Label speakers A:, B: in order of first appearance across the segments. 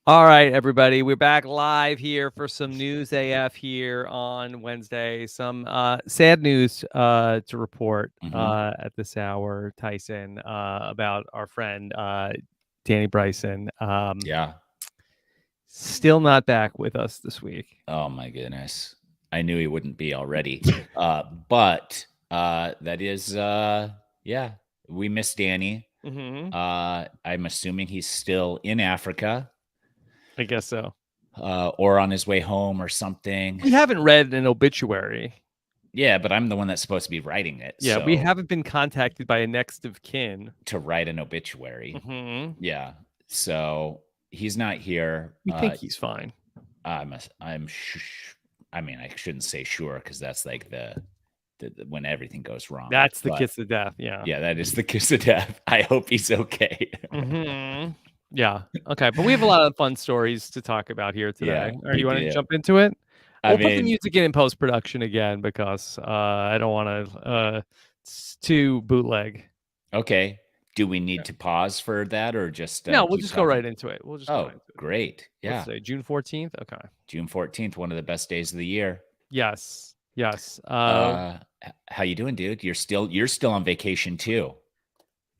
A: All right, everybody, we're back live here for some news AF here on Wednesday. Some sad news to report at this hour, Tyson, about our friend Danny Bryson.
B: Yeah.
A: Still not back with us this week.
B: Oh my goodness. I knew he wouldn't be already. But that is yeah, we miss Danny.
A: Mm-hmm.
B: I'm assuming he's still in Africa.
A: I guess so.
B: Or on his way home or something.
A: We haven't read an obituary.
B: Yeah, but I'm the one that's supposed to be writing it.
A: Yeah,
B: so
A: we haven't been contacted by a next of kin
B: to write an obituary.
A: Mm-hmm.
B: Yeah. So he's not here.
A: We think he's fine.
B: I mean, I shouldn't say sure because that's like the when everything goes wrong.
A: That's the kiss of death. Yeah.
B: Yeah, that is the kiss of death. I hope he's okay.
A: Mm-hmm. Yeah. Okay. But we have a lot of fun stories to talk about here today.
B: Yeah,
A: All right, you want to
B: do.
A: jump into it?
B: I
A: We'll put the
B: mean,
A: music in post production again because I don't want to. It's too bootleg.
B: Okay. Do we need to pause for that or just
A: No, we'll
B: keep
A: just
B: talking?
A: go right into it. We'll just go right into it.
B: Great. Yeah.
A: What's today? June 14th. Okay.
B: June 14th, one of the best days of the year.
A: Yes. Yes.
B: How you doing, dude? You're still on vacation too.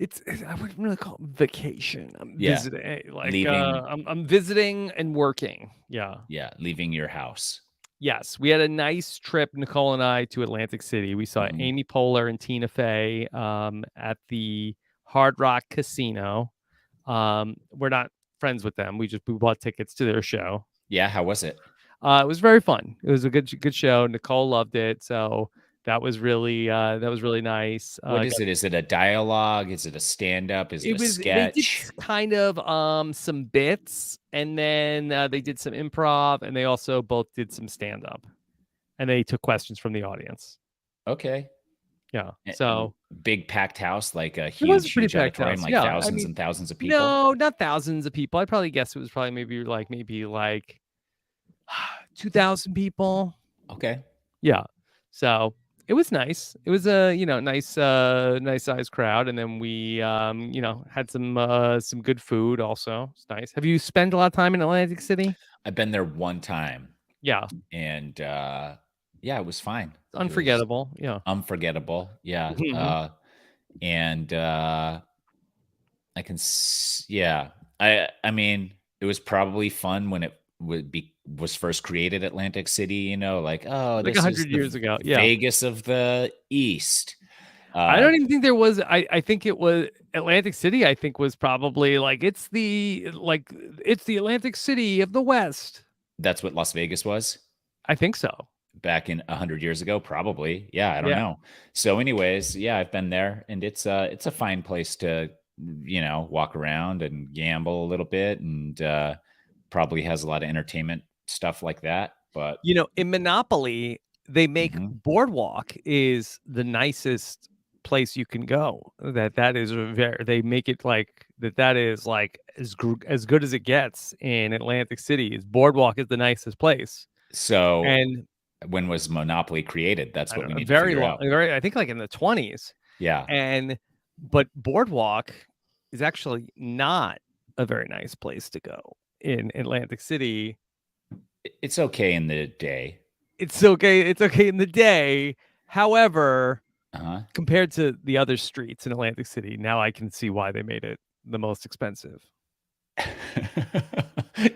A: I wouldn't really call it vacation. I'm visiting. Like
B: leaving.
A: I'm visiting and working. Yeah.
B: Yeah, leaving your house.
A: Yes, we had a nice trip, Nicole and I, to Atlantic City. We saw Amy Poehler and Tina Fey at the Hard Rock Casino. We're not friends with them. We bought tickets to their show.
B: Yeah, how was it?
A: It was very fun. It was a good show. Nicole loved it, so that was really nice.
B: What is it? Is it a dialogue? Is it a stand-up? Is it a sketch?
A: They did kind of some bits, and then they did some improv, and they also both did some stand-up, and they took questions from the audience.
B: Okay.
A: Yeah. So
B: big packed house, like a
A: it was a pretty
B: huge
A: packed
B: auditorium,
A: house.
B: like thousands and thousands of people.
A: No, not thousands of people. I'd probably guess it was probably maybe like 2,000 people.
B: Okay.
A: Yeah. So it was nice. It was a nice sized crowd, and then we had some good food also. It's nice. Have you spent a lot of time in Atlantic City?
B: I've been there one time.
A: Yeah.
B: And yeah, it was fine.
A: Unforgettable. Yeah.
B: Unforgettable. Yeah.
A: Mm-hmm.
B: And I can I mean, it was probably fun when it was first created, Atlantic City, like, oh,
A: like
B: this
A: 100
B: is
A: years ago. Yeah.
B: Vegas of the East.
A: I don't even think there was. I think it was Atlantic City. I think was probably like it's the Atlantic City of the West.
B: That's what Las Vegas was.
A: I think so.
B: Back in 100 years ago, probably. Yeah, I don't know. So, anyways, yeah, I've been there, and it's a fine place to walk around and gamble a little bit, and probably has a lot of entertainment stuff like that. But
A: in Monopoly, they make Boardwalk is the nicest place you can go. That is they make it like that is like as good as it gets in Atlantic City. Is Boardwalk is the nicest place.
B: So,
A: and
B: when was Monopoly created? That's what we need
A: very
B: to figure
A: long. I think like in the 20s.
B: Yeah.
A: But Boardwalk is actually not a very nice place to go in Atlantic City.
B: It's okay in the day.
A: It's okay in the day. However, compared to the other streets in Atlantic City, now I can see why they made it the most expensive.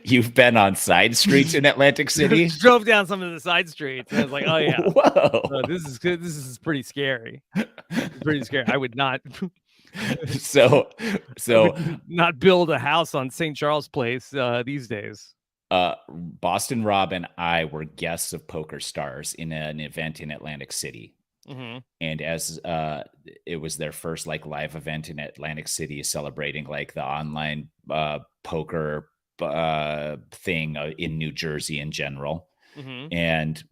B: You've been on side streets in Atlantic City?
A: Drove down some of the side streets, and I was like, oh yeah,
B: whoa,
A: this is good. This is pretty scary. It's pretty scary. I would not.
B: so
A: not build a house on St. Charles Place these days.
B: Boston Rob and I were guests of Poker Stars in an event in Atlantic City. And as it was their first like live event in Atlantic City, celebrating like the online poker thing in New Jersey in general. And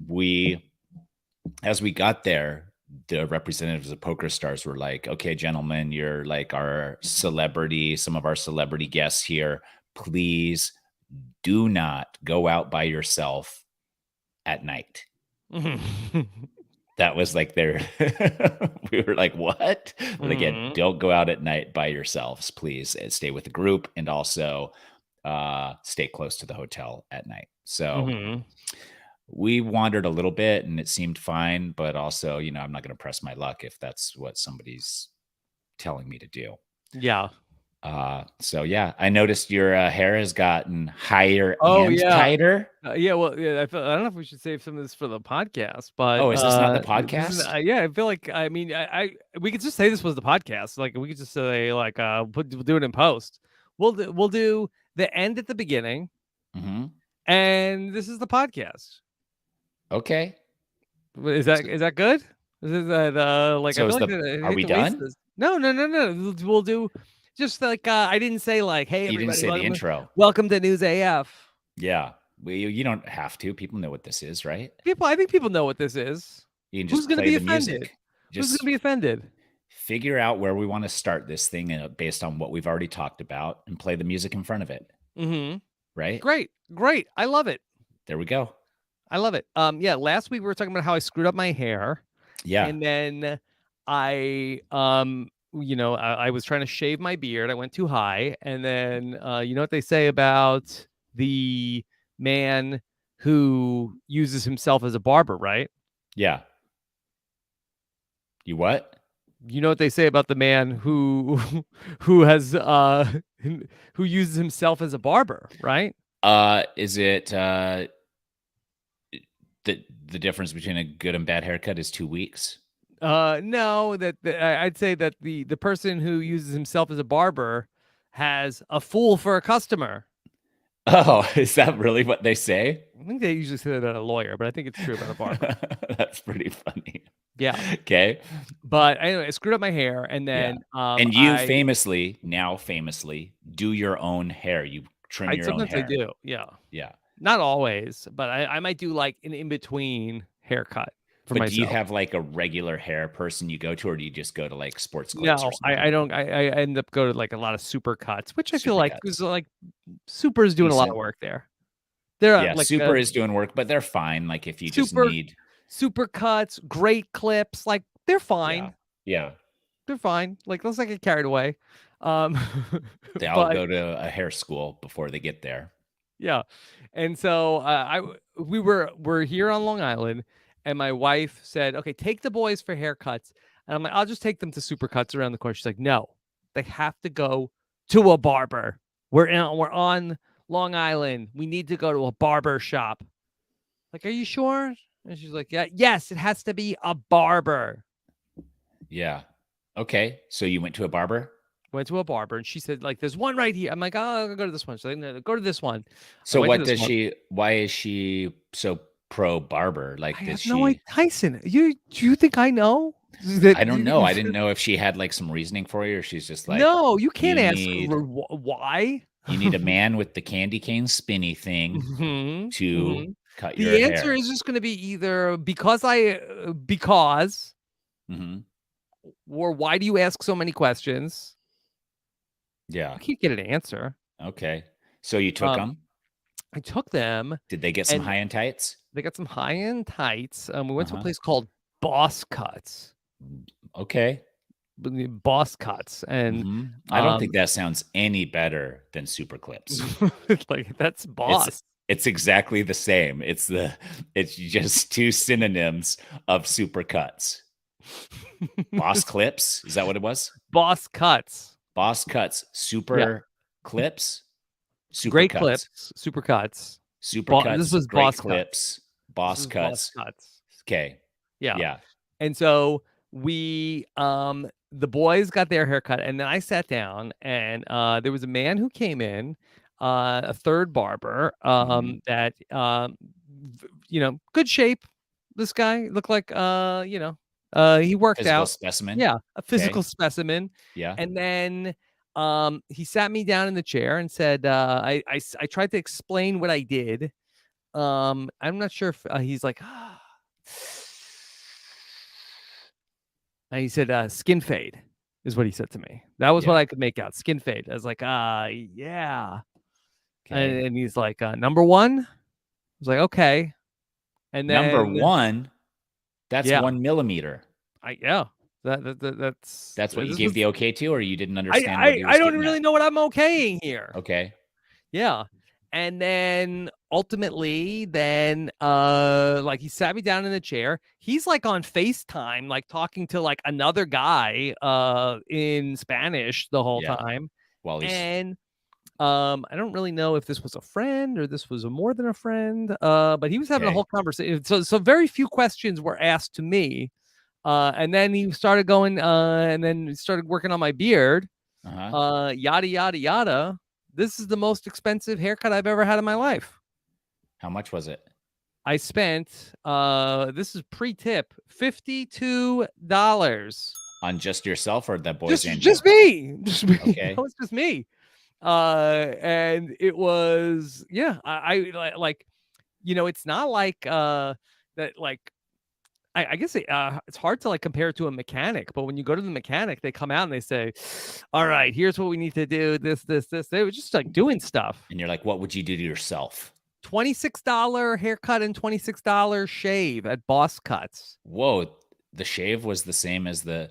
B: as we got there, the representatives of Poker Stars were like, okay, gentlemen, you're like some of our celebrity guests here. Please do not go out by yourself at night. That was like we were like, what? But again, don't go out at night by yourselves, please. Stay with the group. And also stay close to the hotel at night. So
A: Mhm.
B: we wandered a little bit and it seemed fine, but also, I'm not going to press my luck if that's what somebody's telling me to do.
A: Yeah.
B: So yeah, I noticed your hair has gotten higher
A: Oh,
B: and
A: yeah.
B: tighter.
A: Yeah, well, yeah, I don't know if we should save some of this for the podcast, but,
B: Oh, is this not the
A: this is
B: podcast?
A: yeah, I feel like, I mean, we could just say this was the podcast, like, we could just say, like, we'll do it in post. We'll do the end at the beginning,
B: Mhm.
A: and this is the podcast.
B: Okay.
A: Is that good? Is that, like, I
B: So
A: feel
B: is
A: like,
B: the
A: I
B: are
A: hate
B: we
A: to waste
B: done?
A: this. No, no, no, no, we'll do just like, I didn't say like, "Hey,
B: You didn't
A: everybody,
B: say the intro.
A: welcome to News AF."
B: Yeah. You don't have to. People know what this is, right?
A: I think people know what this is.
B: You can
A: Who's
B: just
A: gonna
B: play
A: be
B: the
A: offended?
B: music.
A: Who's gonna
B: Just
A: be offended?
B: figure out where we want to start this thing based on what we've already talked about and play the music in front of it,
A: Mhm.
B: right?
A: Great, great. I love it.
B: There we go.
A: I love it. Yeah, last week we were talking about how I screwed up my hair,
B: Yeah.
A: and then I was trying to shave my beard. I went too high, and then you know what they say about the man who uses himself as a barber, right?
B: Yeah. You what?
A: You know what they say about the man who who has who uses himself as a barber, right?
B: Is it the difference between a good and bad haircut is 2 weeks?
A: No, I'd say that the person who uses himself as a barber has a fool for a customer.
B: Oh, is that really what they say?
A: I think they usually say that about a lawyer, but I think it's true about a barber.
B: That's pretty funny.
A: Yeah.
B: Okay.
A: But anyway, I screwed up my hair, and
B: Yeah.
A: then
B: And you now famously do your own hair. You trim
A: I
B: your own
A: sometimes I
B: hair.
A: do. Yeah.
B: Yeah.
A: Not always, but I might do like an in between haircut for
B: But do you
A: myself.
B: have like a regular hair person you go to, or do you just go to like sports clips or
A: No,
B: something?
A: I don't. I end up going to like a lot of super cuts, which I feel
B: Super
A: like
B: cuts.
A: is like super is doing a lot of
B: Decent.
A: work there. They're
B: Yeah,
A: like
B: super is doing work, but they're fine. Like if you just
A: super
B: need,
A: super cuts, great clips, like they're
B: yeah,
A: fine.
B: yeah.
A: They're fine. Like let's not get carried away. Um,
B: They all
A: but
B: go to a hair school before they get there.
A: yeah, and so we're here on Long Island, and my wife said, "Okay, take the boys for haircuts," and I'm like, "I'll just take them to Supercuts around the corner." She's like, "No, they have to go to a barber. We're on Long Island. We need to go to a barber shop." Like, "Are you sure?" And she's like, "Yeah, yes, it has to be a barber."
B: Yeah. Okay. So you went to a barber?
A: Went to a barber, and she said, like, "There's one right here." I'm like, "Oh, I'll go to this one." She's like, "No, go to this one." I
B: So
A: went to
B: what
A: this
B: does
A: one.
B: why is she so pro barber? Like,
A: I
B: does
A: have no idea.
B: she,
A: Tyson, do you think I know? That
B: I don't know. I didn't know if she had like some reasoning for you, or she's just like,
A: No, you can't
B: you
A: ask
B: need,
A: her why.
B: you need a man with the candy cane spinny thing
A: Mhm,
B: to
A: mhm.
B: cut your
A: The answer
B: hair.
A: is just gonna be either because,
B: Hmm.
A: or why do you ask so many questions?
B: Yeah.
A: You can't get an answer.
B: Okay. So you took
A: Um,
B: them?
A: I took them,
B: Did they get some
A: and
B: high end tights?
A: they got some high-end tights. We went to a
B: Uh-huh.
A: place called Boss Cuts.
B: Okay.
A: Boss Cuts, and,
B: I don't
A: um
B: think that sounds any better than super clips.
A: like, that's
B: It's
A: boss.
B: it's exactly the same. It's just two synonyms of super cuts. Boss clips, is that what it was?
A: Boss Cuts.
B: Boss cuts,
A: Yeah.
B: super clips, super
A: Great
B: cuts,
A: clips, super cuts.
B: super
A: This
B: cuts,
A: was
B: great
A: Boss Cuts.
B: clips,
A: This
B: boss
A: was Boss
B: cuts.
A: Cuts.
B: Okay.
A: Yeah.
B: Yeah.
A: And so the boys got their haircut, and then I sat down, and there was a man who came in, a third barber,
B: Mhm.
A: that good shape. This guy looked like he worked
B: Physical
A: out.
B: specimen.
A: Yeah, a physical
B: Okay.
A: specimen.
B: Yeah.
A: And then he sat me down in the chair and said, I tried to explain what I did. I'm not sure if he's like, and he said, skin fade is what he said to me. That was what
B: Yeah.
A: I could make out. Skin fade. I was like, yeah.
B: Okay.
A: And he's like, number one. I was like, okay. And
B: Number
A: then,
B: 1, that's
A: yeah,
B: 1 millimeter.
A: yeah. That's
B: That's what you
A: this
B: gave
A: was.
B: the okay to, or you didn't understand what he
A: I
B: was
A: don't
B: getting
A: really
B: at?
A: know what I'm okaying here.
B: Okay.
A: Yeah. And then ultimately, then like he sat me down in the chair. He's like on FaceTime, like talking to like another guy in Spanish the whole
B: Yeah.
A: time.
B: Well, he's
A: And I don't really know if this was a friend or this was a more than a friend. But he was having a
B: okay.
A: whole conversation. So very few questions were asked to me. And then he started going and then started working on my beard.
B: Uh-huh.
A: Yada yada yada. This is the most expensive haircut I've ever had in my life.
B: How much was it?
A: I spent this is pre-tip, $52.
B: On just yourself or the boys
A: Just
B: and you?
A: just me. Just me. That
B: Okay.
A: was just me. And it was yeah, like it's not like that like I guess it's hard to like compare it to a mechanic, but when you go to the mechanic, they come out and they say, "All right, here's what we need to do. This, this, this." They were just like doing stuff.
B: And you're like, what would you do to yourself?
A: $26 haircut and $26 shave at Boss Cuts.
B: Whoa, the shave was the same as the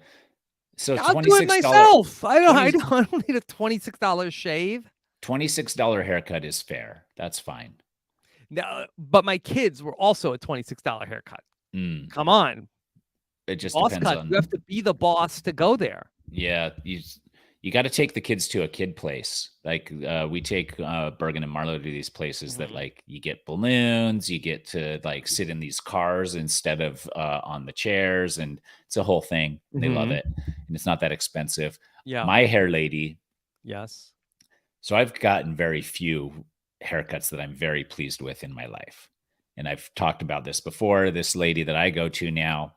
B: so
A: I'll do it
B: $26
A: myself. I don't. I
B: 20
A: don't. I don't need a $26 shave.
B: $26 haircut is fair. That's fine.
A: No, but my kids were also a $26 haircut.
B: Mm,
A: Come on,
B: it just
A: Boss
B: depends
A: Cuts. You
B: on
A: have to be the boss to go there.
B: yeah, you got to take the kids to a kid place. Like we take Bergen and Marlowe to these places that like you get balloons, you get to like sit in these cars instead of on the chairs, and it's a whole thing. And they love it, and it's not that expensive.
A: Yeah.
B: My hair lady.
A: Yes.
B: So I've gotten very few haircuts that I'm very pleased with in my life. And I've talked about this before. This lady that I go to now,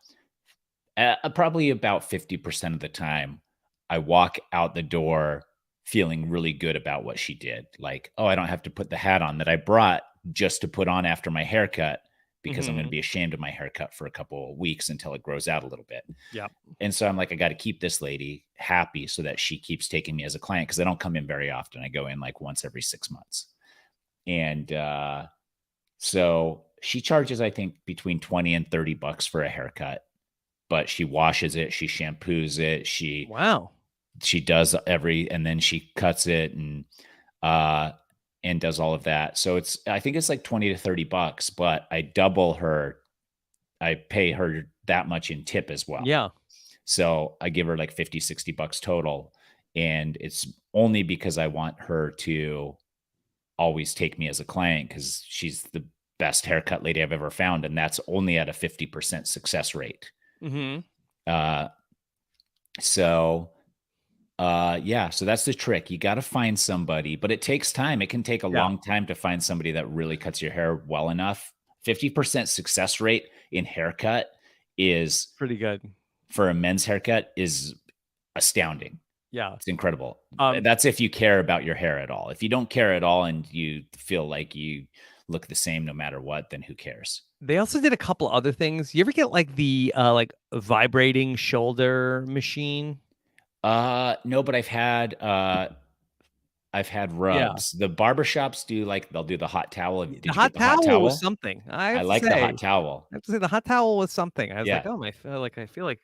B: probably about 50% of the time, I walk out the door feeling really good about what she did. Like, oh, I don't have to put the hat on that I brought just to put on after my haircut because I'm going to be ashamed of my haircut for a couple of weeks until it grows out a little bit.
A: Yeah.
B: And so I'm like, I got to keep this lady happy so that she keeps taking me as a client because I don't come in very often. I go in like once every 6 months. And so she charges, I think, between 20 and $30 for a haircut, but she washes it, she shampoos it, she does and then she cuts it and does all of that. So I think it's like 20 to $30, but I pay her that much in tip as well.
A: Yeah.
B: So I give her like $50-$60 total. And it's only because I want her to always take me as a client because she's the best haircut lady I've ever found. And that's only at a 50% success rate. So that's the trick. You got to find somebody, but it takes time. It can take a long time to find somebody that really cuts your hair well enough. 50% success rate in haircut is
A: pretty good.
B: For a men's haircut is astounding.
A: Yeah.
B: It's incredible. That's if you care about your hair at all. If you don't care at all and you feel like you look the same no matter what, then who cares?
A: They also did a couple other things. You ever get like the like vibrating shoulder machine?
B: No, but I've had rubs. The barbershops they'll do the hot towel. Did you
A: hot
B: get the hot towel?
A: Was something. I
B: like the hot towel.
A: I have to say the hot towel was something. I was like,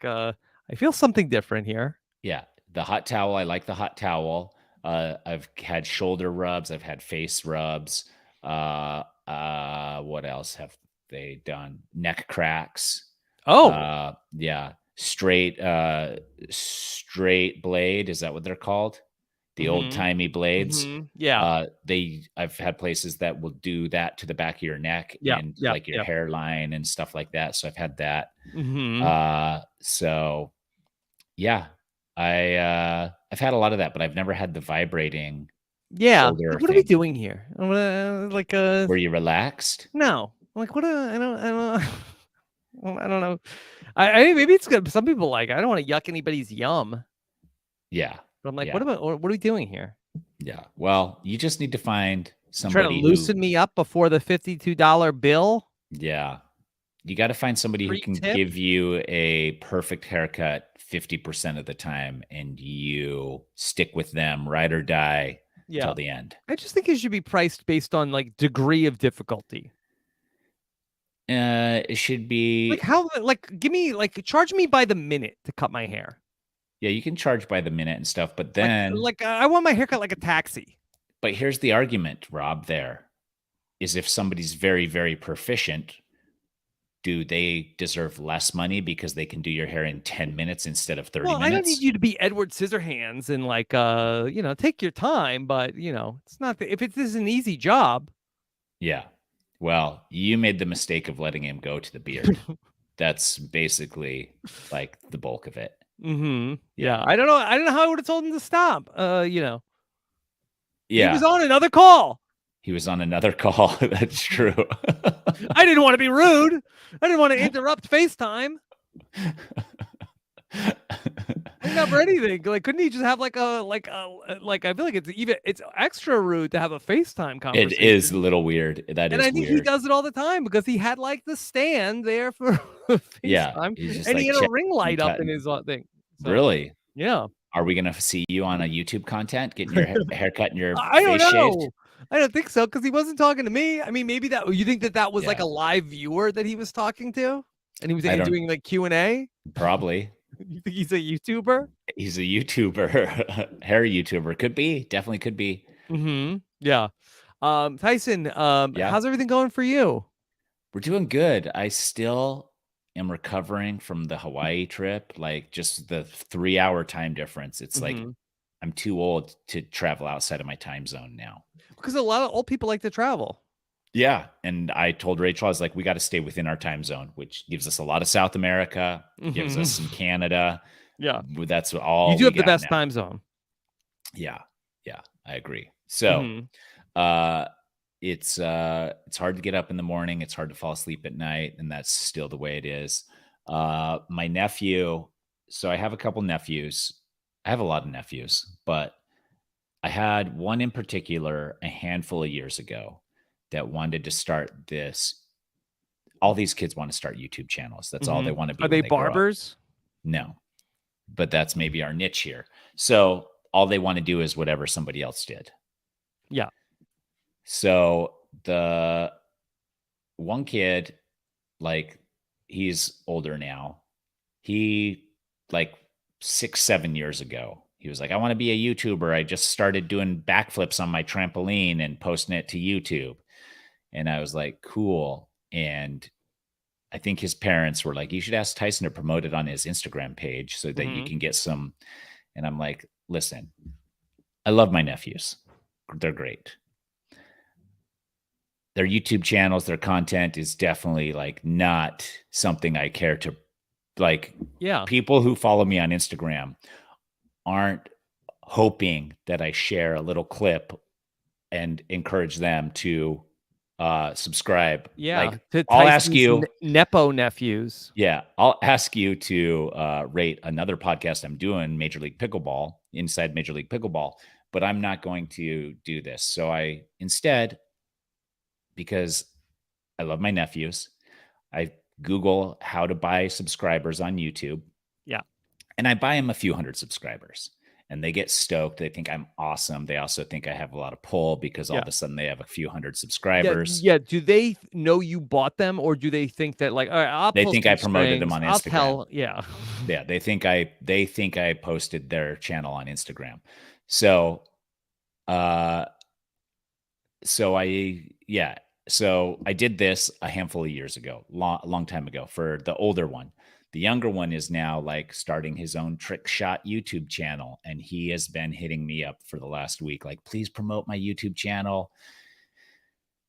A: oh, I feel something different here.
B: Yeah, the hot towel. I like the hot towel. I've had shoulder rubs. I've had face rubs. What else have they done? Neck cracks.
A: Oh,
B: yeah. Straight blade. Is that what they're called? The old timey blades.
A: Yeah.
B: I've had places that will do that to the back of your neck and like your hairline and stuff like that. So I've had that. So yeah, I've had a lot of that, but I've never had the vibrating.
A: Yeah. What are we doing here?
B: Were you relaxed?
A: No. Like what? I don't know. I maybe it's good. Some people I don't want to yuck anybody's yum.
B: Yeah.
A: But I'm like, what are we doing here?
B: Yeah. Well, you just need to find somebody
A: try to loosen me up before the $52 bill.
B: Yeah. You got to find somebody who can give you a perfect haircut 50% of the time and you stick with them, ride or die till the end.
A: I just think it should be priced based on like degree of difficulty.
B: It should be
A: give me charge me by the minute to cut my hair.
B: Yeah, you can charge by the minute and stuff, but then
A: I want my haircut like a taxi.
B: But here's the argument, Rob, there is if somebody's very, very proficient, do they deserve less money because they can do your hair in 10 minutes instead of 30
A: Well, I don't need
B: minutes?
A: you to be Edward Scissorhands and like, take your time, but it's not if this is an easy job.
B: Yeah. Well, you made the mistake of letting him go to the beard. That's basically like the bulk of it.
A: Yeah. I don't know how I would have told him to stop.
B: Yeah.
A: He was on another call.
B: He was on another call. That's true.
A: I didn't want to be rude. I didn't want to interrupt FaceTime. Never anything. Like, couldn't he just have like I feel like it's extra rude to have a FaceTime conversation.
B: It is a little weird. That is weird.
A: And I think he does it all the time because he had like the stand there for FaceTime, and he had a ring light up in his thing.
B: So, really?
A: Yeah.
B: Are we gonna see you on a YouTube content getting your haircut and your
A: I don't
B: face
A: know.
B: shaved?
A: I don't think so because he wasn't talking to me. I mean, maybe you think that was like a live viewer that he was talking to, and he was doing like Q&A.
B: Probably.
A: You think he's a YouTuber?
B: He's a YouTuber, hair YouTuber. Could be, definitely could be.
A: Yeah. Tyson, how's everything going for you?
B: We're doing good. I still am recovering from the Hawaii trip, like just the 3-hour time difference. It's like I'm too old to travel outside of my time zone now.
A: Because a lot of old people like to travel.
B: Yeah. And I told Rachel, I was like, we got to stay within our time zone, which gives us a lot of South America, gives us some Canada.
A: Yeah.
B: That's all.
A: You do have the best time zone.
B: Yeah. Yeah. I agree. So it's hard to get up in the morning. It's hard to fall asleep at night. And that's still the way it is. My nephew, so I have a couple nephews. I have a lot of nephews, but I had one in particular a handful of years ago that wanted to start this. All these kids want to start YouTube channels. That's all they want to be.
A: Are they barbers?
B: No, but that's maybe our niche here. So all they want to do is whatever somebody else did.
A: Yeah.
B: So the one kid, like, he's older now. He, like 6-7 years ago, he was like, I want to be a YouTuber. I just started doing backflips on my trampoline and posting it to YouTube. And I was like, cool. And I think his parents were like, you should ask Tyson to promote it on his Instagram page so that you can get some. And I'm like, listen, I love my nephews. They're great. Their YouTube channels, their content is definitely like not something I care to like.
A: Yeah.
B: People who follow me on Instagram aren't hoping that I share a little clip and encourage them to subscribe.
A: Yeah.
B: Like, I'll ask you,
A: Nepo nephews.
B: Yeah. I'll ask you to rate another podcast I'm doing, Major League Pickleball, Inside Major League Pickleball, but I'm not going to do this. So I instead, because I love my nephews, I Google how to buy subscribers on YouTube.
A: Yeah.
B: And I buy them a few hundred subscribers. And they get stoked. They think I'm awesome. They also think I have a lot of pull because all of a sudden they have a few hundred subscribers.
A: Yeah. Do they know you bought them, or do they think that like, all right,
B: they think I promoted them on Instagram?
A: Yeah.
B: They think I posted their channel on Instagram. So, So I did this a handful of years ago, a long time ago, for the older one. The younger one is now like starting his own trick shot YouTube channel. And he has been hitting me up for the last week, like, please promote my YouTube channel.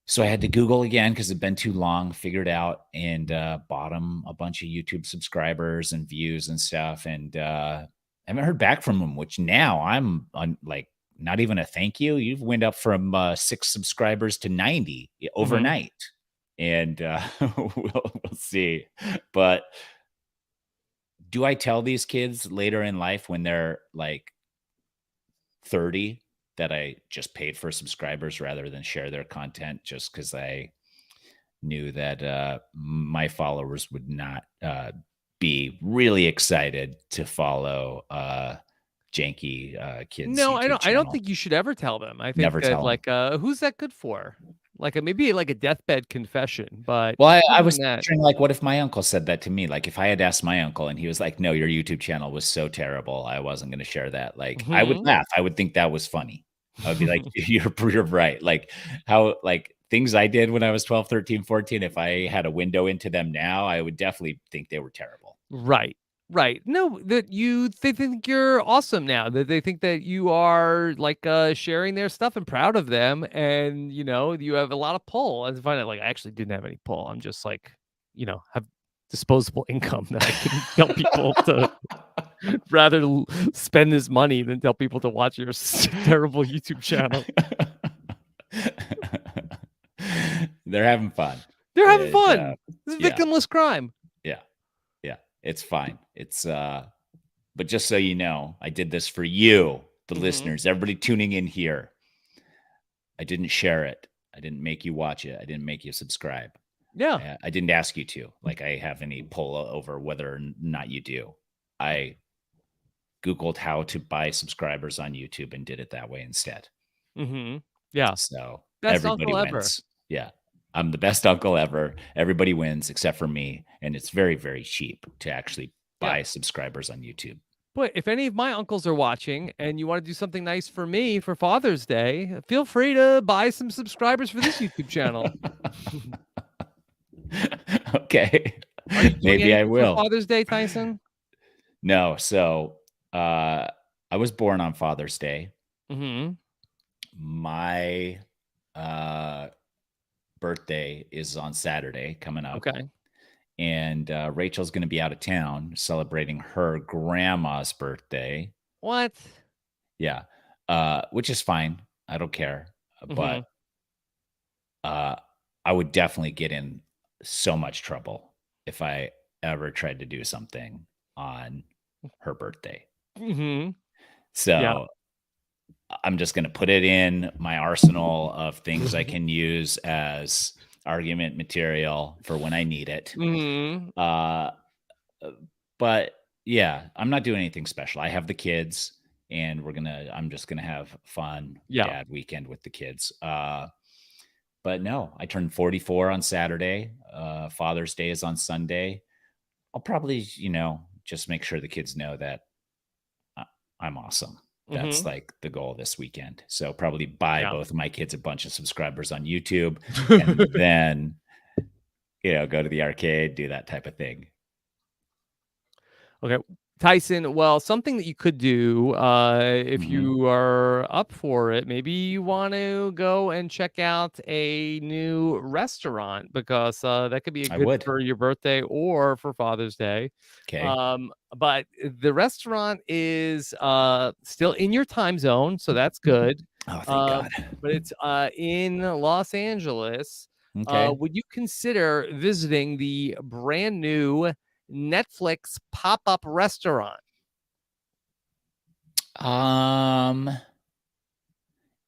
B: So I had to Google again because it'd been too long, figured out, and bought him a bunch of YouTube subscribers and views and stuff. And I haven't heard back from him, which now I'm on, like, not even a thank you. You've went up from 6 subscribers to 90 overnight. And we'll see. But do I tell these kids later in life when they're like 30 that I just paid for subscribers rather than share their content just because I knew that my followers would not be really excited to follow janky kids?
A: No,
B: YouTube
A: I don't think you should ever tell them. I think
B: Never
A: that,
B: tell
A: like, who's that good for? Like maybe like a deathbed confession, but
B: well, I was picturing, like, what if my uncle said that to me? Like, if I had asked my uncle and he was like, no, your YouTube channel was so terrible, I wasn't going to share that. Like, I would laugh. I would think that was funny. I would be like, you're right. Like how like things I did when I was 12, 13, 14, if I had a window into them now, I would definitely think they were terrible.
A: Right. Right. No, that they think you're awesome now. That they think that you are like sharing their stuff and proud of them, and you have a lot of pull. I find out like I actually didn't have any pull. I'm just like have disposable income that I can tell people to rather spend this money than tell people to watch your terrible YouTube channel.
B: They're having fun.
A: They're having
B: And,
A: fun. This is
B: yeah,
A: victimless crime.
B: yeah, yeah. It's fine. But just so you know, I did this for you, the listeners, everybody tuning in here. I didn't share it. I didn't make you watch it. I didn't make you subscribe.
A: Yeah.
B: I didn't ask you to. Like I have any pull over whether or not you do. I Googled how to buy subscribers on YouTube and did it that way instead.
A: Yeah.
B: So
A: Best
B: everybody
A: uncle ever.
B: wins. Yeah. I'm the best uncle ever. Everybody wins except for me. And it's very, very cheap to actually buy subscribers on YouTube.
A: But if any of my uncles are watching and you want to do something nice for me for Father's Day, feel free to buy some subscribers for this YouTube channel.
B: Okay.
A: Are you doing
B: Maybe I
A: anything for
B: will.
A: Father's Day, Tyson?
B: No. So I was born on Father's Day. My birthday is on Saturday coming up.
A: Okay.
B: And Rachel's going to be out of town celebrating her grandma's birthday.
A: What?
B: Yeah. Which is fine. I don't care. But I would definitely get in so much trouble if I ever tried to do something on her birthday. So
A: Yeah.
B: I'm just going to put it in my arsenal of things I can use as argument material for when I need it. But yeah, I'm not doing anything special. I have the kids and I'm just gonna have fun dad weekend with the kids. But no, I turned 44 on Saturday. Father's Day is on Sunday. I'll probably, just make sure the kids know that I'm awesome. That's like the goal this weekend. So probably buy both of my kids a bunch of subscribers on YouTube and then, go to the arcade, do that type of thing.
A: Okay. Tyson, well, something that you could do if you are up for it, maybe you want to go and check out a new restaurant because that could be a good for your birthday or for Father's Day.
B: Okay.
A: But the restaurant is still in your time zone, so that's good.
B: Oh, thank God.
A: But it's in Los Angeles.
B: Okay.
A: Would you consider visiting the brand new Netflix pop-up restaurant?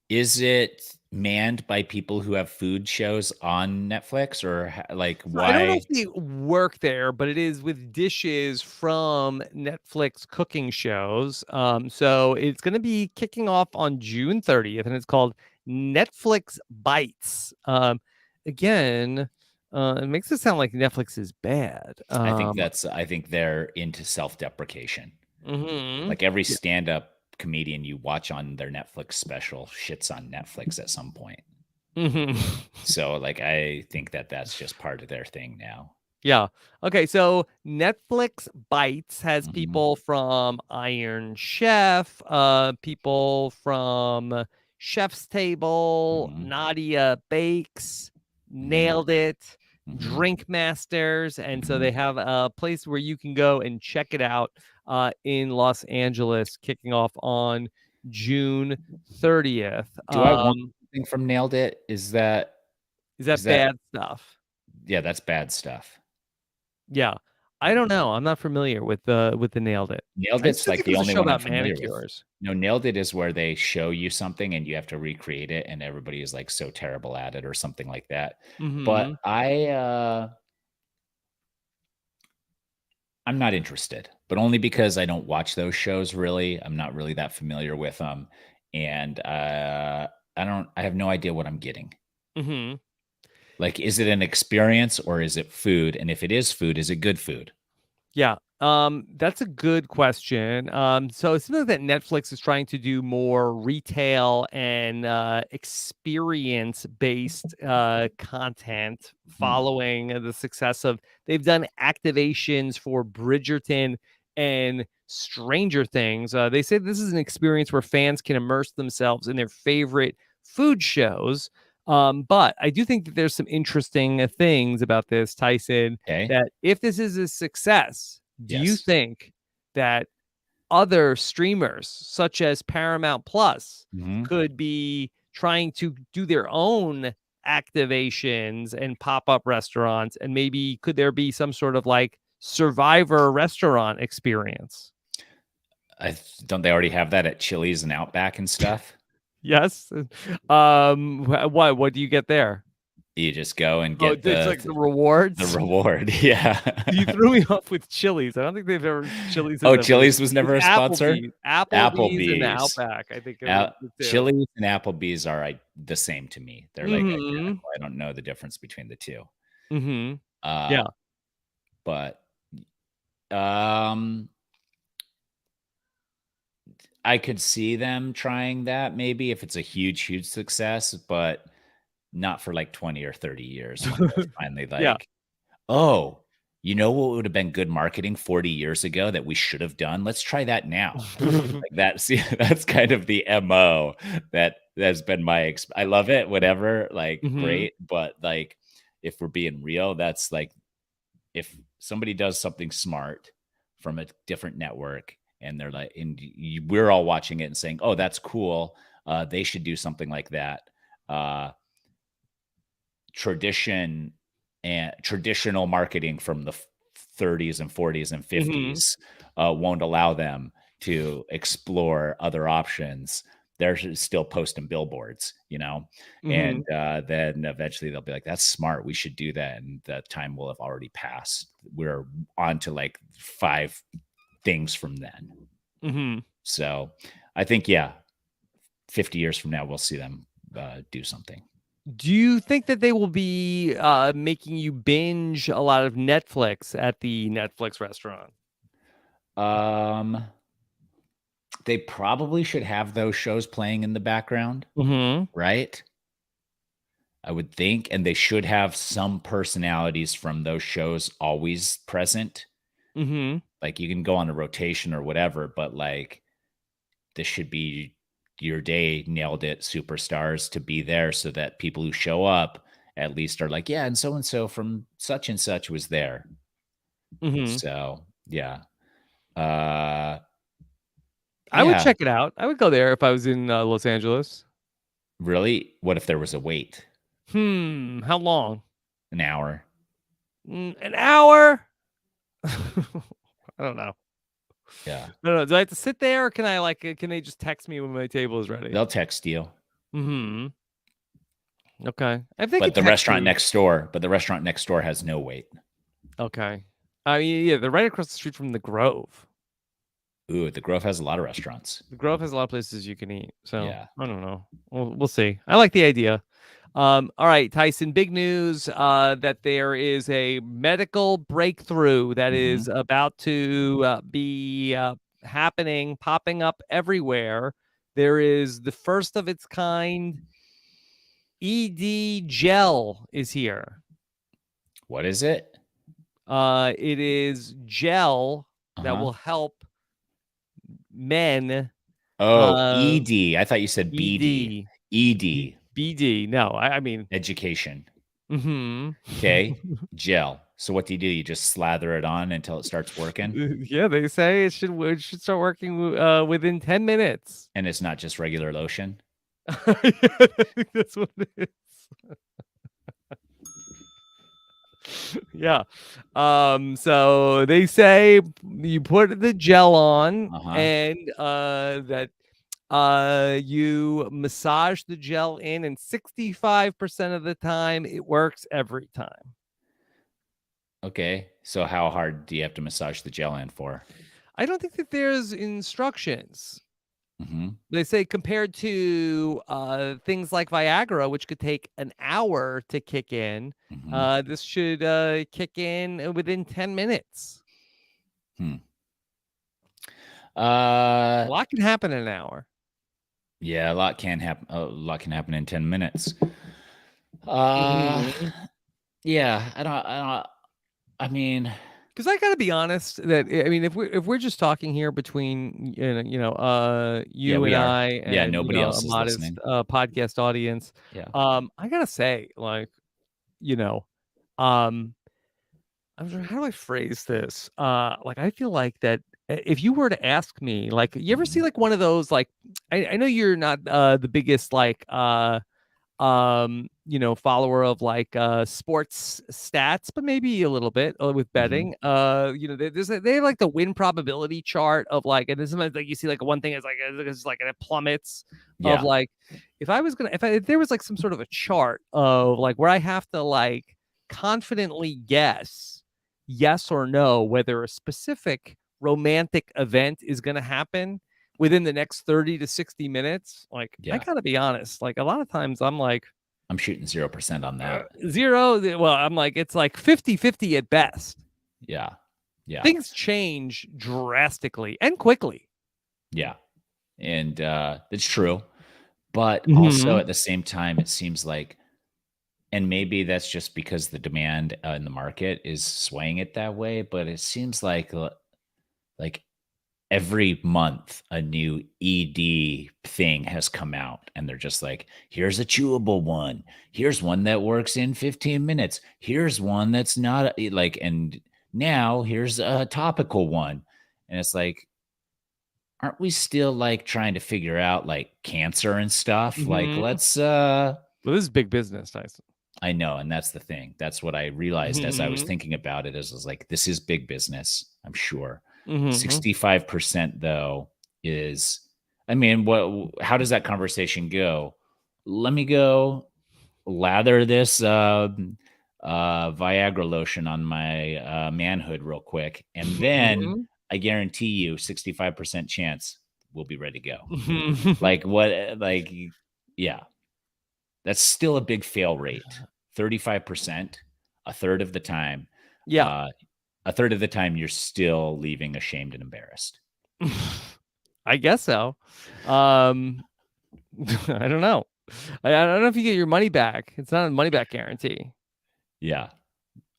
B: Is it manned by people who have food shows on Netflix or like why?
A: I don't know if they work there, but it is with dishes from Netflix cooking shows. So it's going to be kicking off on June 30th, and it's called Netflix Bites. Again, it makes it sound like Netflix is bad.
B: I think they're into self-deprecation. Like every stand-up comedian you watch on their Netflix special shits on Netflix at some point. So like I think that's just part of their thing now.
A: Yeah. Okay, so Netflix Bites has people from Iron Chef, people from Chef's Table, Nadia Bakes, Nailed It, Drink Masters, and so they have a place where you can go and check it out in Los Angeles, kicking off on June 30th.
B: Do I want something from Nailed It? Is that
A: bad stuff?
B: Yeah, that's bad stuff.
A: Yeah. I don't know. I'm not familiar with the Nailed It.
B: Nailed It's like the only one I'm familiar with.
A: Manicures.
B: No, Nailed It is where they show you something and you have to recreate it, and everybody is like so terrible at it or something like that. But I'm not interested, but only because I don't watch those shows really. I'm not really that familiar with them, and I have no idea what I'm getting. Like, is it an experience or is it food? And if it is food, is it good food?
A: Yeah. That's a good question. So it seems like that Netflix is trying to do more retail and experience-based content following the success of they've done activations for Bridgerton and Stranger Things. They say this is an experience where fans can immerse themselves in their favorite food shows. But I do think that there's some interesting things about this, Tyson,
B: Okay.
A: that if this is a success, do you
B: Yes.
A: think that other streamers, such as Paramount Plus, could be trying to do their own activations and pop-up restaurants? And maybe could there be some sort of like Survivor restaurant experience?
B: Don't they already have that at Chili's and Outback and stuff?
A: Yes. What do you get there?
B: You just go and
A: Oh,
B: get
A: it's like the
B: the
A: rewards.
B: reward. Yeah.
A: You threw me off with Chili's. I don't think they've ever Chili's has
B: Oh,
A: ever.
B: Chili's was never
A: It's
B: a sponsor?
A: Applebee's, and the Outback. I think it was the two.
B: Chili's and Applebee's are the same to me. They're like identical. I don't know the difference between the two.
A: Yeah.
B: But I could see them trying that maybe if it's a huge success, but not for like 20 or 30 years when they're finally like,
A: Yeah.
B: oh, you know what would have been good marketing 40 years ago that we should have done? Let's try that now. Like that's kind of the MO that has been my I love it, whatever, like great. But like if we're being real, that's like if somebody does something smart from a different network and they're like, and we're all watching it and saying, oh, that's cool. They should do something like that. Traditional marketing from the 30s and 40s and 50s won't allow them to explore other options. They're still posting billboards, and then eventually they'll be like, that's smart. We should do that. And the time will have already passed. We're on to like 5 things from then. So I think, 50 years from now, we'll see them do something.
A: Do you think that they will be making you binge a lot of Netflix at the Netflix restaurant?
B: They probably should have those shows playing in the background, right? I would think, and they should have some personalities from those shows always present. Like you can go on a rotation or whatever, but like this should be your day, nailed it, superstars to be there so that people who show up at least are like, yeah, and so from such and such was there. So yeah.
A: I would check it out. I would go there if I was in Los Angeles.
B: Really? What if there was a wait?
A: How long?
B: An hour.
A: An hour? I don't know.
B: Yeah.
A: No. Do I have to sit there, or can I can they just text me when my table is ready?
B: They'll text you.
A: Okay.
B: But the restaurant next door has no wait.
A: Okay. Yeah, they're right across the street from the Grove.
B: Ooh, the Grove has a lot of restaurants.
A: The Grove has a lot of places you can eat. So
B: yeah.
A: I don't know. We'll see. I like the idea. All right, Tyson, big news that there is a medical breakthrough that is about to be happening, popping up everywhere. There is the first of its kind ED gel is here.
B: What is it?
A: It is gel that will help men.
B: ED. I thought you said BD. ED.
A: BD. No, I mean
B: education. Okay. Gel. So what do? You just slather it on until it starts working?
A: Yeah, they say it should start working within 10 minutes.
B: And it's not just regular lotion?
A: I think that's what it is. Yeah. So they say you put the gel on and that you massage the gel in, and 65% of the time it works every time.
B: Okay. So how hard do you have to massage the gel in for?
A: I don't think that there's instructions. They say compared to things like Viagra, which could take an hour to kick in, this should kick in within 10 minutes.
B: Hmm.
A: A lot can happen in an hour.
B: Yeah, a lot can happen. A lot can happen in 10 minutes. Uh, yeah, I mean,
A: Because I gotta be honest that I mean, if we're just talking here between
B: yeah,
A: you
B: we
A: and
B: are.
A: I
B: Yeah,
A: and
B: nobody
A: a
B: else is
A: modest
B: listening.
A: podcast audience,
B: Yeah.
A: I gotta say, like, you know, um, I'm sure how do I phrase this? Like I feel like that if you were to ask me, like, you ever see
B: Mhm.
A: like one of those like I know you're not the biggest like follower of like sports stats, but maybe a little bit with
B: Mhm.
A: betting. They have like the win probability chart of like, and then sometimes like you see like one thing is like it's like and it plummets of
B: Yeah.
A: like if there was like some sort of a chart of like where I have to like confidently guess yes or no whether a specific romantic event is going to happen within the next 30 to 60 minutes, like I
B: Yeah.
A: gotta be honest, like a lot of times I'm like
B: I'm shooting 0% on that.
A: zero. Well, I'm like, it's like 50-50 at best.
B: Yeah. Yeah.
A: Things change drastically and quickly.
B: Yeah. And it's true. But also
A: Mhm.
B: at the same time, it seems like, and maybe that's just because the demand in the market is swaying it that way, but it seems like every month a new ED thing has come out and they're just like, here's a chewable one. Here's one that works in 15 minutes. Here's one that's not like, and now here's a topical one. And it's like, aren't we still like trying to figure out like cancer and stuff? Like,
A: Mhm.
B: let's,
A: Well, this is big business, Tyson.
B: I know. And that's the thing. That's what I realized as I was
A: Mhm.
B: thinking about it is I was like, this is big business, I'm sure.
A: Mhm.
B: 65% though is, I mean, how does that conversation go? Let me go lather this Viagra lotion on my manhood real quick. And then
A: Mhm.
B: I guarantee you 65% chance we'll be ready to go.
A: Mhm.
B: Like what, like, yeah, that's still a big fail rate. 35%, a third of the time.
A: Yeah.
B: Uh, a third of the time, you're still leaving ashamed and embarrassed.
A: I guess so. Um, I don't know. I don't know if you get your money back. It's not a money back guarantee.
B: Yeah.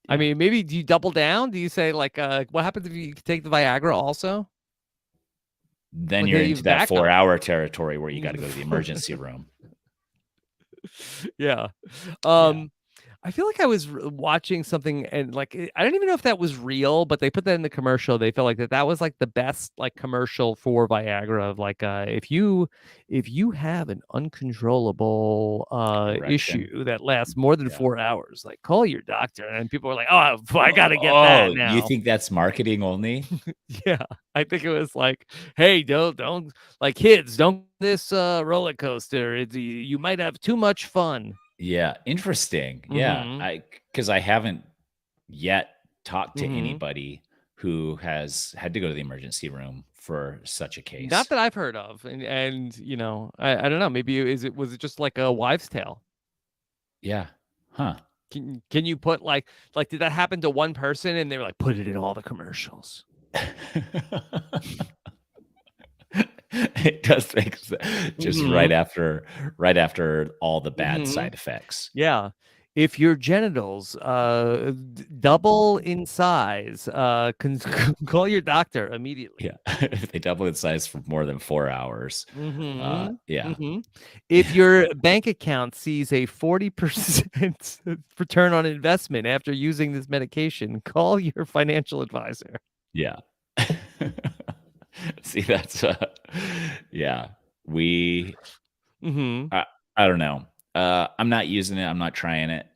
A: I
B: Yeah.
A: mean, maybe do you double down? Do you say like, what happens if you take the Viagra also?
B: Then
A: Like,
B: you're
A: hey,
B: into
A: you
B: that
A: backup.
B: 4-hour territory where you got to go to the emergency room.
A: Yeah.
B: Yeah.
A: Um, I feel like I was watching something and like I don't even know if that was real, but they put that in the commercial. They felt like that was like the best like commercial for Viagra of like if you have an uncontrollable
B: Erection.
A: issue that lasts more than
B: Yeah.
A: 4 hours, like call your doctor. And people are like, oh, I got to get that
B: Oh, you
A: now.
B: think that's marketing only?
A: Yeah, I think it was like, hey, don't like kids, don't this roller coaster. You might have too much fun.
B: Yeah. Interesting. Yeah.
A: Hmm.
B: Because I haven't yet talked to
A: Hmm.
B: anybody who has had to go to the emergency room for such a
A: Not
B: case.
A: that I've heard of, and I don't know. Maybe was it just like a wives' tale?
B: Yeah. Huh.
A: Can you put like did that happen to one person and they were like put it in all the commercials?
B: It does make sense. Just
A: Hmm.
B: right after all the bad
A: Hmm.
B: side effects.
A: Yeah. If your genitals double in size, call your doctor immediately.
B: Yeah. If they double in size for more than 4 hours.
A: Mhm,
B: Yeah.
A: mhm. If your bank account sees a 40% return on investment after using this medication, call your financial advisor.
B: Yeah. See, that's, yeah. We
A: Mhm,
B: I I don't know. I'm not using it, I'm not trying it.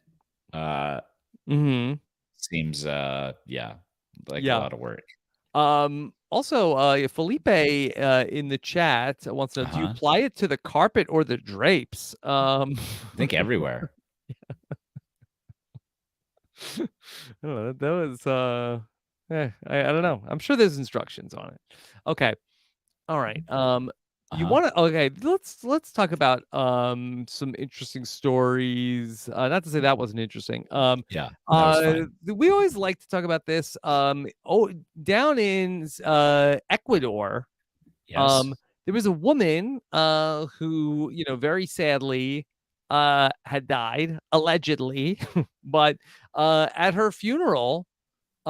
B: Uh,
A: mhm.
B: seems, yeah, like a
A: Yeah.
B: lot of work.
A: Also, Felipe, in the chat wants to know, do you
B: Uh-huh.
A: apply it to the carpet or the drapes?
B: I think everywhere.
A: I don't know. That was, I don't know. I'm sure there's instructions on it. Okay. All right. You want to okay, let's talk about some interesting stories. Not to say that wasn't interesting.
B: Yeah, that was fine.
A: We always like to talk about this. Down in Ecuador,
B: Yes.
A: there was a woman who, very sadly had died allegedly, but at her funeral, she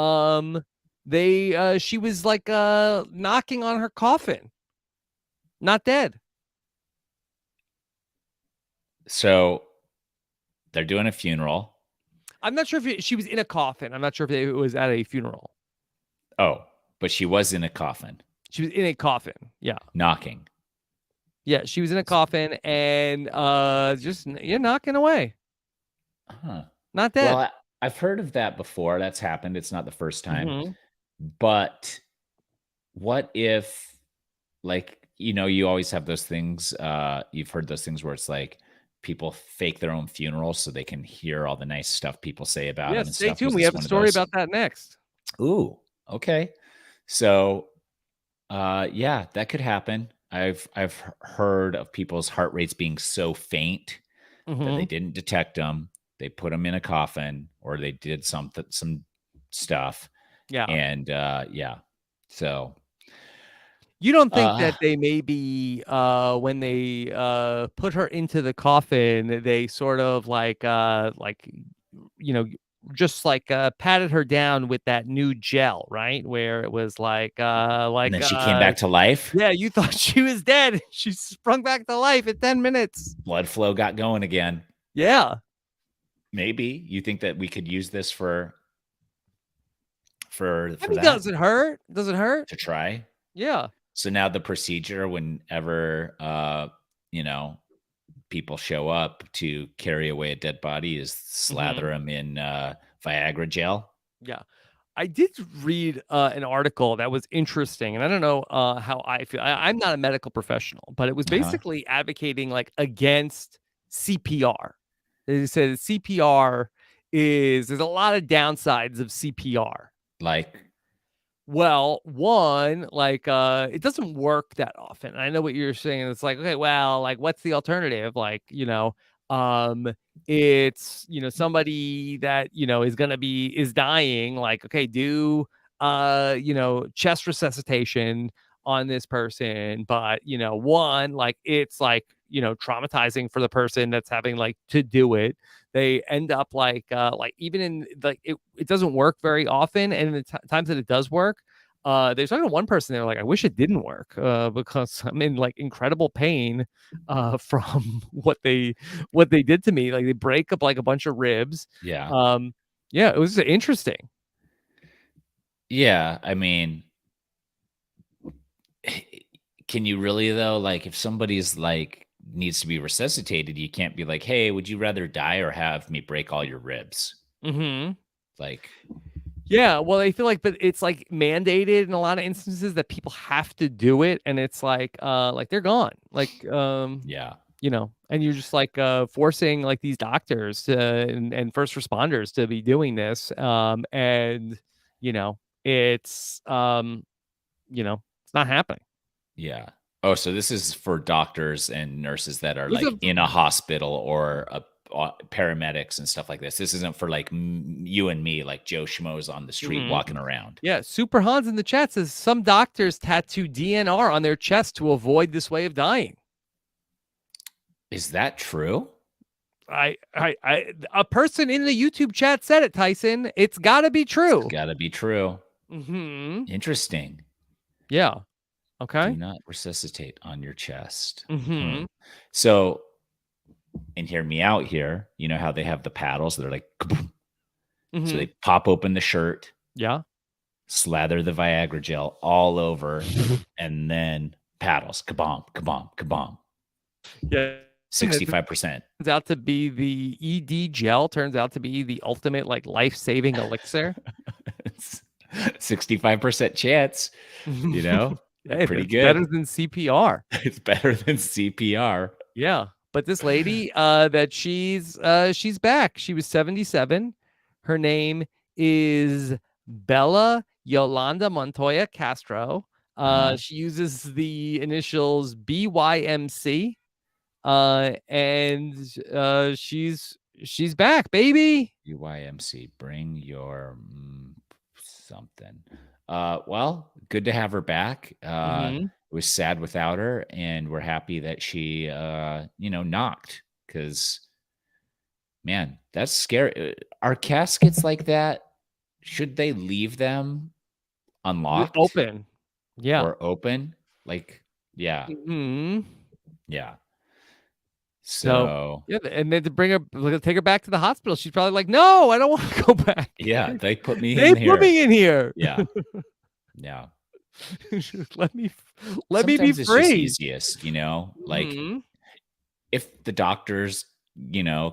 A: was like knocking on her coffin. Not dead.
B: So they're doing a funeral.
A: I'm not sure if she was in a coffin. I'm not sure if it was at a funeral.
B: Oh, but she was in a coffin.
A: She was in a coffin. Yeah.
B: Knocking.
A: Yeah, she was in a coffin and just knocking away.
B: Huh.
A: Not dead.
B: Well, I've heard of that before. That's happened. It's not the first time.
A: Mm-hmm.
B: But what if, like, you always have those things, you've heard those things where it's like people fake their own funerals so they can hear all the nice stuff people say about them and
A: Stay
B: stuff.
A: tuned.
B: Was
A: We
B: this
A: have a
B: one of
A: story
B: those?
A: about that next.
B: Ooh, okay. So, yeah, that could happen. I've heard of people's heart rates being so faint that they
A: Mm-hmm.
B: didn't detect them. They put them in a coffin, or they did some stuff,
A: Yeah.
B: and yeah. So,
A: You don't think
B: uh,
A: that they maybe when they put her into the coffin, they sort of you know just like patted her down with that new gel, right? Where it was
B: and then she came back to life.
A: yeah, you thought she was dead. She sprung back to life in 10 minutes.
B: Blood flow got going again.
A: Yeah.
B: Maybe you think that we could use this for
A: I mean,
B: that
A: does it hurt? Does it hurt?
B: to try.
A: Yeah.
B: So now the procedure, whenever you know, people show up to carry away a dead body, is slather them in Viagra gel.
A: Yeah. I did read an article that was interesting, and I don't know how I feel. I'm not a medical professional, but it was
B: Uh-huh.
A: basically advocating like against CPR. They said CPR there's a lot of downsides of CPR.
B: Like,
A: Well, one, like, it doesn't work that often. I know what you're saying. It's like, okay, well, like, what's the alternative? Like, um, it's, somebody that, is dying. Like, okay, do, chest resuscitation on this person. But, one, like, it's like, traumatizing for the person that's having like to do it. They end up like even in like it doesn't work very often, and in the times that it does work, there's talking to one person, they're like, I wish it didn't work because I'm in like incredible pain from what they did to me. Like they break up like a bunch of ribs.
B: yeah.
A: Yeah, it was interesting.
B: Yeah, I mean, can you really though? Like, if somebody's like needs to be resuscitated, you can't be like, "Hey, would you rather die or have me break all your ribs?"
A: Mm-hmm.
B: Like,
A: Yeah, well, I feel like, but it's like mandated in a lot of instances that people have to do it, and it's like they're gone,
B: yeah,
A: and you're just like forcing like these doctors to and first responders to be doing this, and you know, it's it's not happening.
B: yeah. Oh, so this is for doctors and nurses that are
A: It was a
B: like in a hospital or paramedics and stuff like this. This isn't for like you and me, like Joe Schmoes on the street
A: Mhm.
B: walking around.
A: Yeah, Super Hans in the chat says some doctors tattoo DNR on their chest to avoid this way of dying.
B: Is that true?
A: A person in the YouTube chat said it, Tyson. It's got to be true.
B: It's got to be true.
A: Mm-hmm.
B: Interesting.
A: Yeah. Okay.
B: Do not resuscitate on your chest.
A: Mm-hmm.
B: So, and hear me out here. You know how they have the paddles? They're like,
A: Mm-hmm.
B: so they pop open the shirt.
A: Yeah.
B: Slather the Viagra gel all over, and then paddles. Kabomb, kabomb, kabomb.
A: Yeah.
B: 65%.
A: Turns out to be the ED gel, turns out to be the ultimate like life-saving elixir.
B: 65% chance,
A: Hey,
B: pretty
A: it's
B: good.
A: better than CPR.
B: It's better than CPR.
A: Yeah. But this lady, that she's back. She was 77. Her name is Bella Yolanda Montoya Castro. She uses the initials BYMC, and she's back, baby.
B: UYMC, bring your something. Well, good to have her back. It was sad without her, and we're happy that she, knocked, because, man, that's scary. Are caskets like that, should they leave them unlocked
A: Open. Yeah.
B: or open? Like, yeah,
A: Mhm.
B: yeah.
A: So,
B: So,
A: yeah, and then to bring her take her back to the hospital, she's probably like, "No, I don't wanna go back.
B: yeah, they put me
A: They
B: in
A: put
B: here.
A: me in here.
B: Yeah, yeah.
A: Let me be
B: Sometimes it's just
A: free."
B: easiest, like,
A: Mhm.
B: if the doctor's,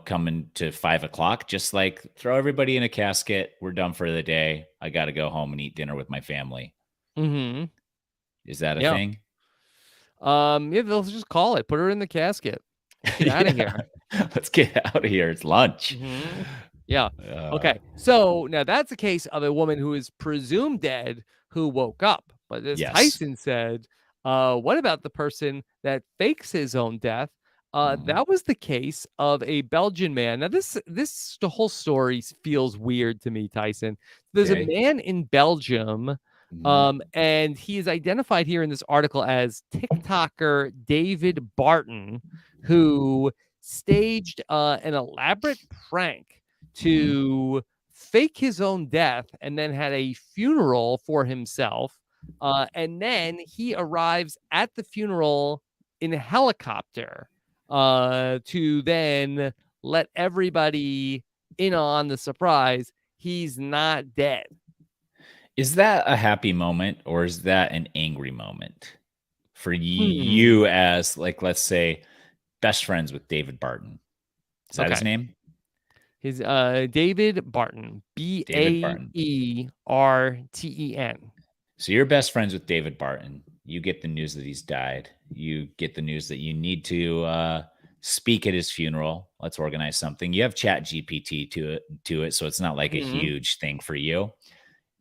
B: coming to 5 o'clock, just like throw everybody in a casket. We're done for the day. I got to go home and eat dinner with my family.
A: Mhm.
B: Is that a
A: Yeah.
B: thing?
A: Yeah, they'll just call it. Put her in the casket. Let's get out of
B: Yeah.
A: here.
B: Let's get out of here. It's lunch.
A: Mhm. Yeah.
B: Uh,
A: Okay. So now that's a case of a woman who is presumed dead who woke up. But as
B: yes.
A: Tyson said, what about the person that fakes his own death?
B: Mhm.
A: That was the case of a Belgian man. Now, this the whole story feels weird to me, Tyson. There's a
B: Okay.
A: man in Belgium,
B: Mhm.
A: and he is identified here in this article as TikToker David Barton, who staged an elaborate prank
B: Mhm.
A: to fake his own death and then had a funeral for himself. And then he arrives at the funeral in a helicopter to then let everybody in on the surprise. He's not dead.
B: Is that a happy moment, or is that an angry moment for
A: Hmm.
B: you, as, like, let's say, best friends with David Barton? Is that his
A: Okay.
B: name?
A: His David Barton,
B: David Barton.
A: Baerten.
B: So you're best friends with David Barton. You get the news that he's died. You get the news that you need to speak at his funeral. Let's organize something. You have Chat GPT to it, so it's not like a
A: Hmm.
B: huge thing for you.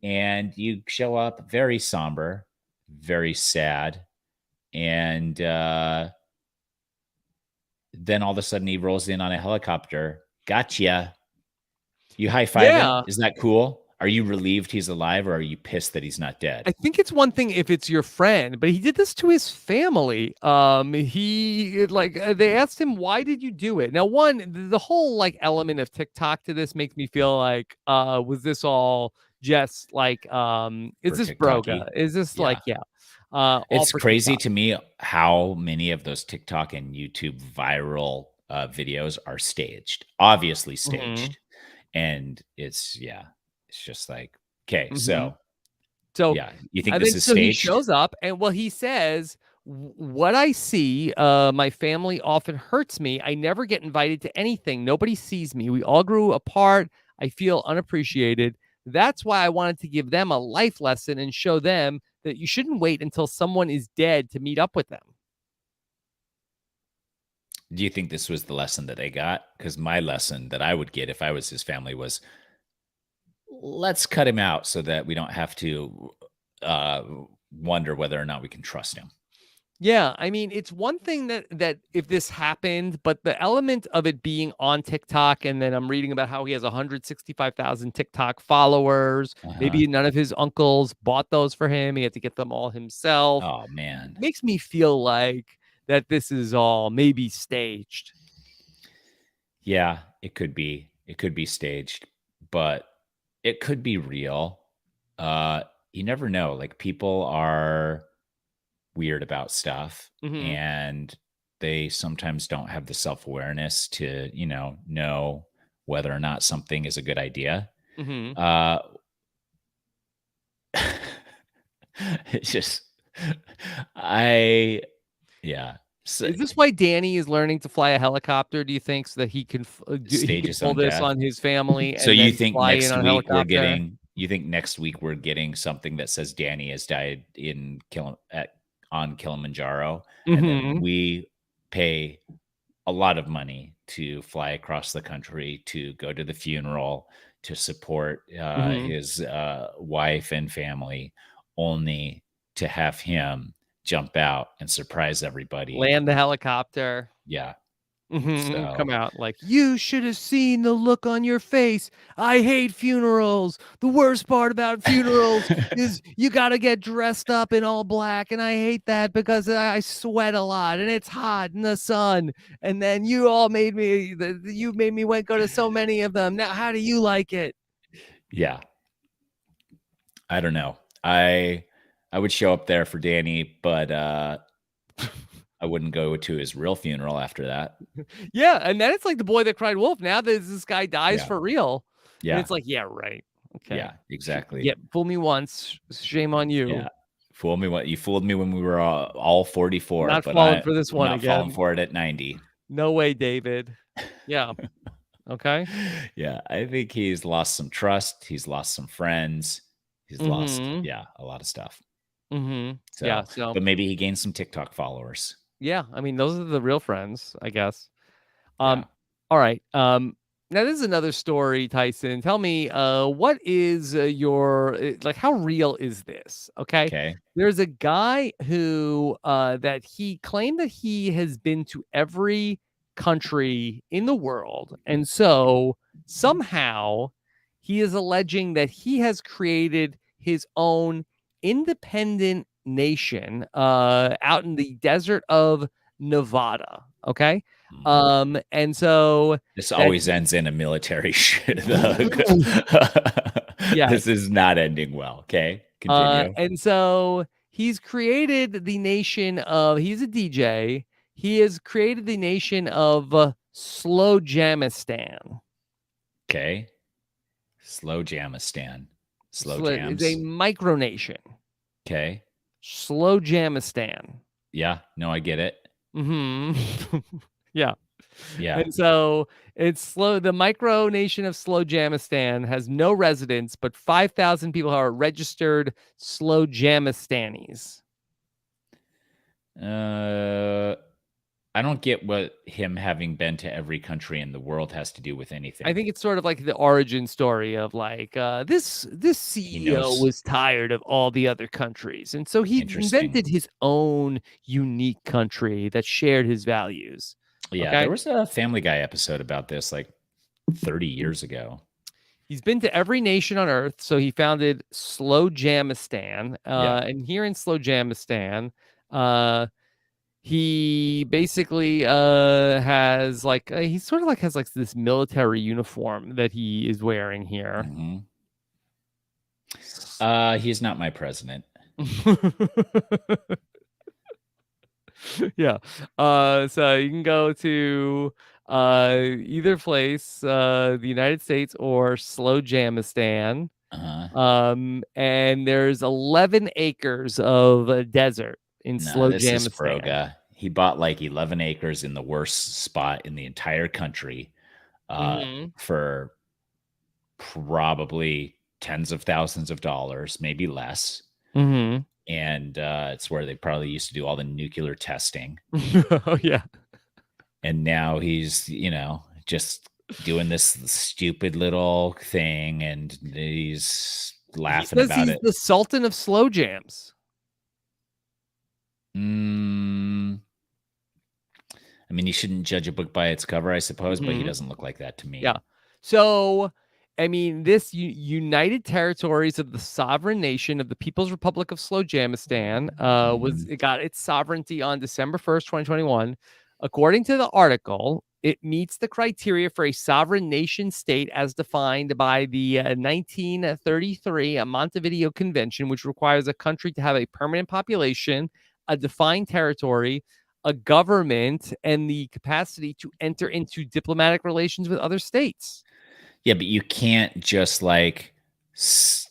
B: And you show up very somber, very sad, and then all of a sudden he rolls in on a helicopter. Gotcha. You high five him.
A: Yeah.
B: Is that cool? Are you relieved he's alive, or are you pissed that he's not
A: I
B: dead?
A: think it's one thing if it's your friend, but he did this to his family. He like they asked him, "Why did you do it?" Now, the whole like element of TikTok to this makes me feel like, was this all just like, is
B: For
A: this broga?
B: TikToky?
A: Is this
B: Yeah.
A: like, yeah, all
B: It's
A: for
B: crazy
A: TikTok?
B: to me how many of those TikTok and YouTube viral, videos are staged, obviously
A: Hmm.
B: staged, and it's just like, okay,
A: Hmm.
B: so,
A: So,
B: yeah, you think
A: and
B: this
A: then
B: is
A: so he
B: staged?
A: shows up and well, he says, What I see, my family often hurts me. I never get invited to anything. Nobody sees me. We all grew apart. I feel unappreciated. That's why I wanted to give them a life lesson and show them that you shouldn't wait until someone is dead to meet up with them."
B: Do you think this was the lesson that they got? Because my lesson that I would get if I was his family was, let's cut him out so that we don't have to, uh, wonder whether or not we can trust him.
A: Yeah, I mean, it's one thing that if this happened, but the element of it being on TikTok, and then I'm reading about how he has 165,000 TikTok followers.
B: Uh-huh.
A: Maybe none of his uncles bought those for him. He had to get them all himself.
B: Oh, man.
A: Makes me feel like that this is all maybe staged.
B: Yeah, it could be. It could be staged, but it could be real. Uh, you never know. Like, people are weird about stuff,
A: Mhm.
B: and they sometimes don't have the self-awareness to, know whether or not something is a good idea.
A: Mhm.
B: Uh, it's just I yeah. So,
A: Is this why Danny is learning to fly a helicopter, do you think, so that he
B: stage
A: can
B: his
A: pull
B: own
A: this
B: death.
A: on his family
B: So
A: and then fly in on a helicopter?
B: you think next week we're getting something that says Danny has died on Kilimanjaro, and then
A: Mhm.
B: we pay a lot of money to fly across the country to go to the funeral, to support
A: Mhm.
B: his wife and family, only to have him jump out and surprise everybody.
A: Land the helicopter.
B: Yeah.
A: Come
B: So
A: out like, you should have seen the look on your face. I hate funerals. The worst part about funerals is you got to get dressed up in all black. And I hate that because I sweat a lot and it's hot in the sun. And then you all made me, you made me go to so many of them. Now, how do you like it?
B: yeah. I don't know. I would show up there for Danny, but I wouldn't go to his real funeral after that.
A: Yeah, and then it's like The Boy That Cried Wolf. Now this guy dies for real.
B: Yeah.
A: And it's like, yeah, right. Okay.
B: Yeah, exactly.
A: Yeah, fool me once, shame on you.
B: Yeah. You fooled me when we were all 44.
A: Not
B: but
A: falling for this one
B: not
A: again.
B: falling for it at 90.
A: No way, David. Yeah. Okay.
B: Yeah, I think he's lost some trust. He's lost some friends. He's lost, a lot of stuff. So, but maybe he gained some TikTok followers.
A: Yeah, I mean, those are the real friends, I guess. All right. Now this is another story, Tyson. Tell me, what is your like? How real is this? Okay. There's a guy who that he claimed that he has been to every country in the world, and so somehow he is alleging that he has created his own independent nation out in the desert of Nevada. Okay. And so
B: this always ends in a military shit.
A: Yeah,
B: this is not ending well. Okay, continue.
A: And so he's created the nation of, he's a DJ. He has created the nation of Slow Jamistan.
B: Okay. Slow Jamistan. Slow
A: Jams. It's a micronation.
B: Okay.
A: Slow Jamistan.
B: Yeah. No, I get it.
A: Yeah.
B: Yeah.
A: And so it's slow. The micronation of Slow Jamistan has no residents, but 5,000 people are registered Slow Jamistanis.
B: I don't get what him having been to every country in the world has to do with anything.
A: I think it's sort of like the origin story of like this CEO was tired of all the other countries, and so he invented his own unique country that shared his values.
B: Yeah, there was a Family Guy episode about this like 30 years ago.
A: He's been to every nation on earth, so he founded Slow Jamistan, and here in Slow Jamistan, he basically has like he sort of like has like this military uniform that he is wearing here.
B: He's not my president.
A: Yeah. So you can go to either place, the United States or Slow Jamistan. And there's 11 acres of desert in Slow Jamistan.
B: He bought like 11 acres in the worst spot in the entire country for probably tens of thousands of dollars, maybe less. And it's where they probably used to do all the nuclear testing.
A: Oh, yeah.
B: And now he's, just doing this stupid little thing, and he's laughing about it.
A: He's the Sultan of Slow Jams.
B: I mean, you shouldn't judge a book by its cover, I suppose, but he doesn't look like that to me.
A: Yeah. So, I mean, this United Territories of the Sovereign Nation of the People's Republic of Slow Jamistan it got its sovereignty on December 1st, 2021. According to the article, it meets the criteria for a sovereign nation state as defined by the 1933 Montevideo Convention, which requires a country to have a permanent population, a defined territory, a government, and the capacity to enter into diplomatic relations with other states.
B: Yeah, but you can't just like, it's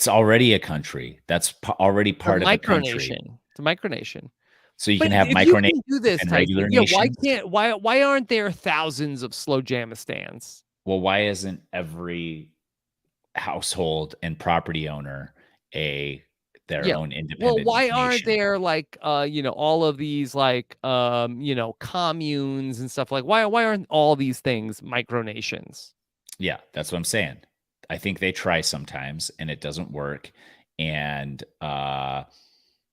B: already a country. That's already part of a country.
A: It's a micronation.
B: So you can have micronations and regular nations.
A: Why aren't there thousands of Slow Jamistans?
B: Well, why isn't every household and property owner their own independent
A: Well, why
B: nation?
A: aren't there like all of these like communes and stuff? Like why aren't all these things micronations?
B: Yeah, that's what I'm saying. I think they try sometimes and it doesn't work. And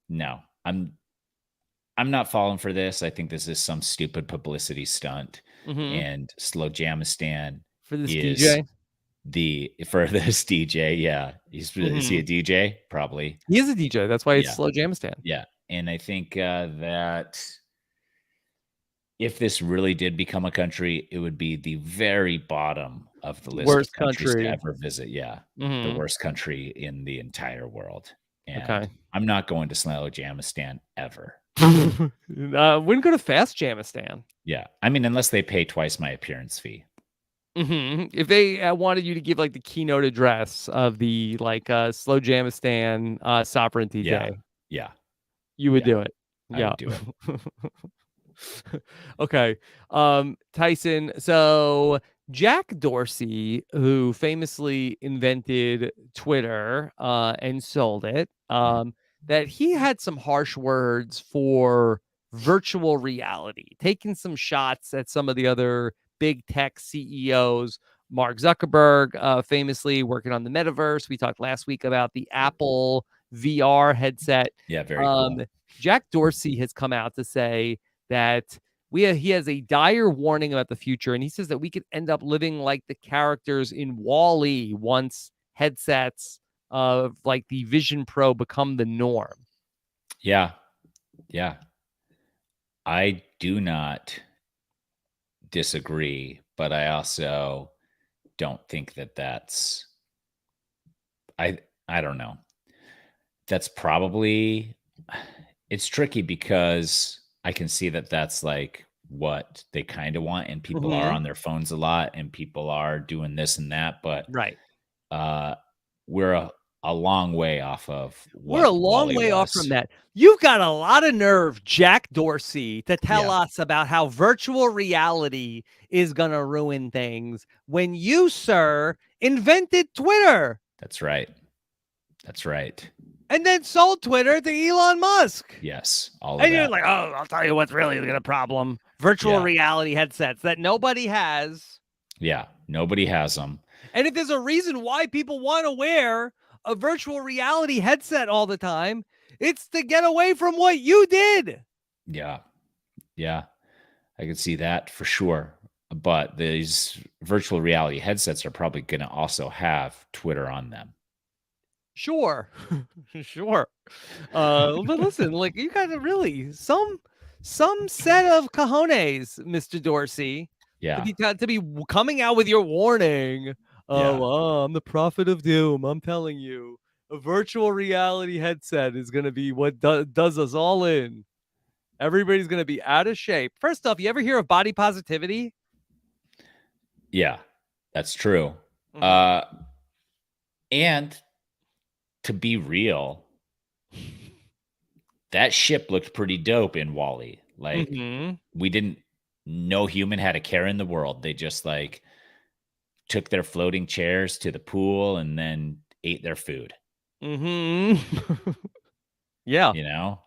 B: no, I'm not falling for this. I think this is some stupid publicity stunt.
A: Mhm.
B: And Slow Jamistan
A: For this
B: is
A: DJ?
B: for this DJ. Yeah. Is he a
A: Mhm.
B: DJ? Probably.
A: He is a DJ, that's why it's
B: Yeah.
A: Slow Jamistan.
B: Yeah. And I think that if this really did become a country, it would be the very bottom of the list of
A: Worst
B: countries to
A: country.
B: ever visit. Yeah. The
A: Mhm.
B: worst country in the entire world. And
A: Okay.
B: I'm not going to Slow Jamistan ever.
A: Wouldn't go to Fast Jamistan.
B: Yeah. I mean, unless they pay twice my appearance fee.
A: Mhm. If they, wanted you to give, like, the keynote address of the, like, Slow Jamistan, sovereignty
B: Yeah.
A: day,
B: Yeah.
A: you would
B: Yeah.
A: do it.
B: I
A: Yeah.
B: would do it.
A: Okay. Tyson, so Jack Dorsey, who famously invented Twitter, and sold it,
B: Mhm.
A: that he had some harsh words for virtual reality, taking some shots at some of the other big tech CEOs. Mark Zuckerberg, famously working on the metaverse. We talked last week about the Apple VR headset.
B: Yeah. Very
A: Um,
B: cool.
A: Jack Dorsey has come out to say that he has a dire warning about the future, and he says that we could end up living like the characters in Wall-E once headsets of like the Vision Pro become the norm.
B: Yeah. Yeah. I do not disagree, but I also don't think that that's I don't know. That's probably it's tricky because I can see that that's like what they kind of want, and people are
A: Mhm.
B: on their phones a lot and people are doing this and that, but
A: Right.
B: uh we're a long way off of
A: We're a
B: what
A: long
B: Wally
A: way off from
B: was.
A: that. You've got a lot of nerve, Jack Dorsey, to tell
B: Yeah,
A: us about how virtual reality is going to ruin things when you, sir, invented Twitter
B: that's right. That's right.
A: and then sold Twitter to Elon Musk.
B: Yes, all of
A: And you're
B: that.
A: like, oh, I'll tell you what's really the problem. Virtual
B: Yeah.
A: reality headsets that nobody has.
B: Yeah, nobody has them.
A: And if there's a reason why people want to wear a virtual reality headset all the time, it's to get away from what you did.
B: Yeah. Yeah. I can see that for sure. But these virtual reality headsets are probably going to also have Twitter on them.
A: Sure. Sure. But listen, like you got to really some set of cojones, Mr. Dorsey,
B: Yeah.
A: to be coming out with your warning.
B: Yeah.
A: I'm the prophet of doom. I'm telling you, a virtual reality headset is going to be what does us all in. Everybody's going to be out of shape. First off, you ever hear of body positivity?
B: Yeah. That's true.
A: Mhm.
B: Uh and to be real, that ship looked pretty dope in Wally. Like
A: Mhm.
B: we didn't no human had a care in the world. They just like took their floating chairs to the pool and then ate their food.
A: Mhm. Yeah.
B: You know?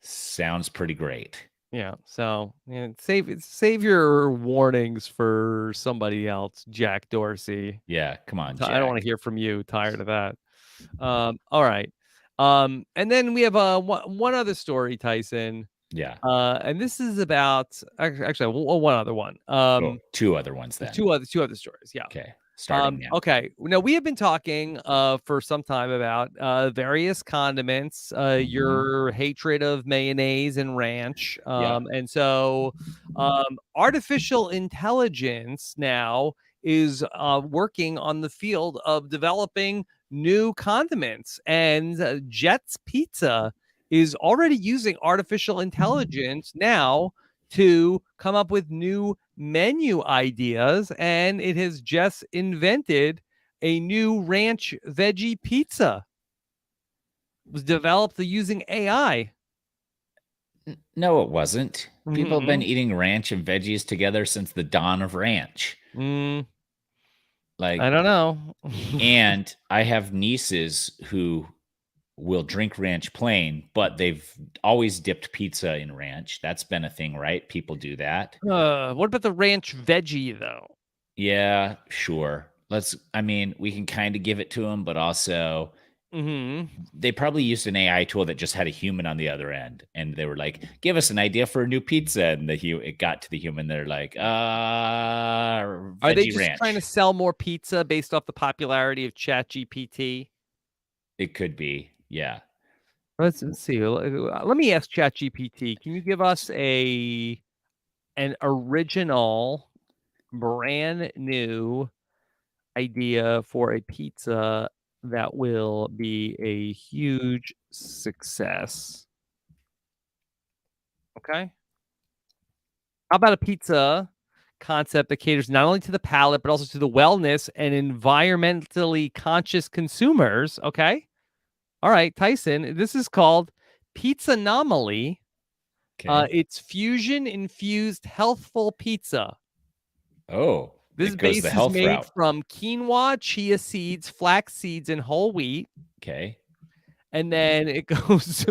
B: Sounds pretty great.
A: Yeah. So, yeah, save your warnings for somebody else, Jack Dorsey.
B: Yeah, come on,
A: I don't
B: Jack.
A: want to hear from you. Tired of that. All right. And then we have one other story, Tyson.
B: Yeah.
A: And this is about actually one other one.
B: Oh, 2 other ones then.
A: Two other stories. Yeah.
B: Okay, starting now.
A: Okay. Now we have been talking for some time about various condiments,
B: Mhm.
A: your hatred of mayonnaise and ranch.
B: Yeah.
A: And so artificial intelligence now is working on the field of developing new condiments. And Jet's Pizza is already using artificial intelligence now to come up with new menu ideas, and it has just invented a new ranch veggie pizza. It was developed using AI.
B: No, it wasn't. People have been
A: Mhm.
B: eating ranch and veggies together since the dawn of ranch.
A: Mm, I
B: Like
A: don't know.
B: and I have nieces who will drink ranch plain, but they've always dipped pizza in ranch. That's been a thing, right? People do that.
A: What about the ranch veggie though?
B: Yeah, sure. I mean, we can kinda give it to them, but also They probably used an AI tool that just had a human on the other end, and they were like, "Give us an idea for a new pizza," and it got to the human. They're like,
A: Are they
B: veggie
A: just trying to
B: ranch."
A: sell more pizza based off the popularity of ChatGPT?
B: It could be, yeah.
A: Let's see. Let me ask ChatGPT. Can you give us an original, brand new idea for a pizza that will be a huge success? Okay. How about a pizza concept that caters not only to the palate, but also to the wellness and environmentally conscious consumers? Okay. All right, Tyson. This is called Pizza Anomaly.
B: Okay.
A: It's fusion infused healthful pizza.
B: Oh,
A: This
B: it goes the
A: base is
B: health
A: made
B: route.
A: from quinoa, chia seeds, flax seeds, and whole wheat.
B: Okay.
A: And then it goes,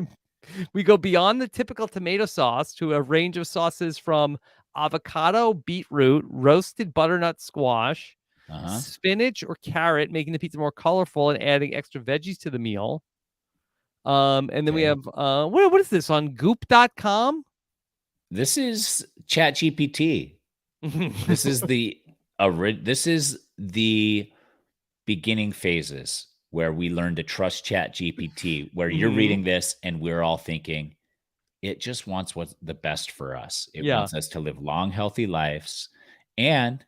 A: we go beyond the typical tomato sauce to a range of sauces from avocado, beetroot, roasted butternut squash,
B: Uh-huh.
A: spinach or carrot, making the pizza more colorful and adding extra veggies to the meal. And then we
B: Okay.
A: have, what is this on goop.com?
B: This is ChatGPT. This is the beginning phases where we learn to trust ChatGPT, where you're
A: Mhm.
B: reading this and we're all thinking, it just wants what's the best for us. It
A: Yeah.
B: wants us to live long, healthy lives, and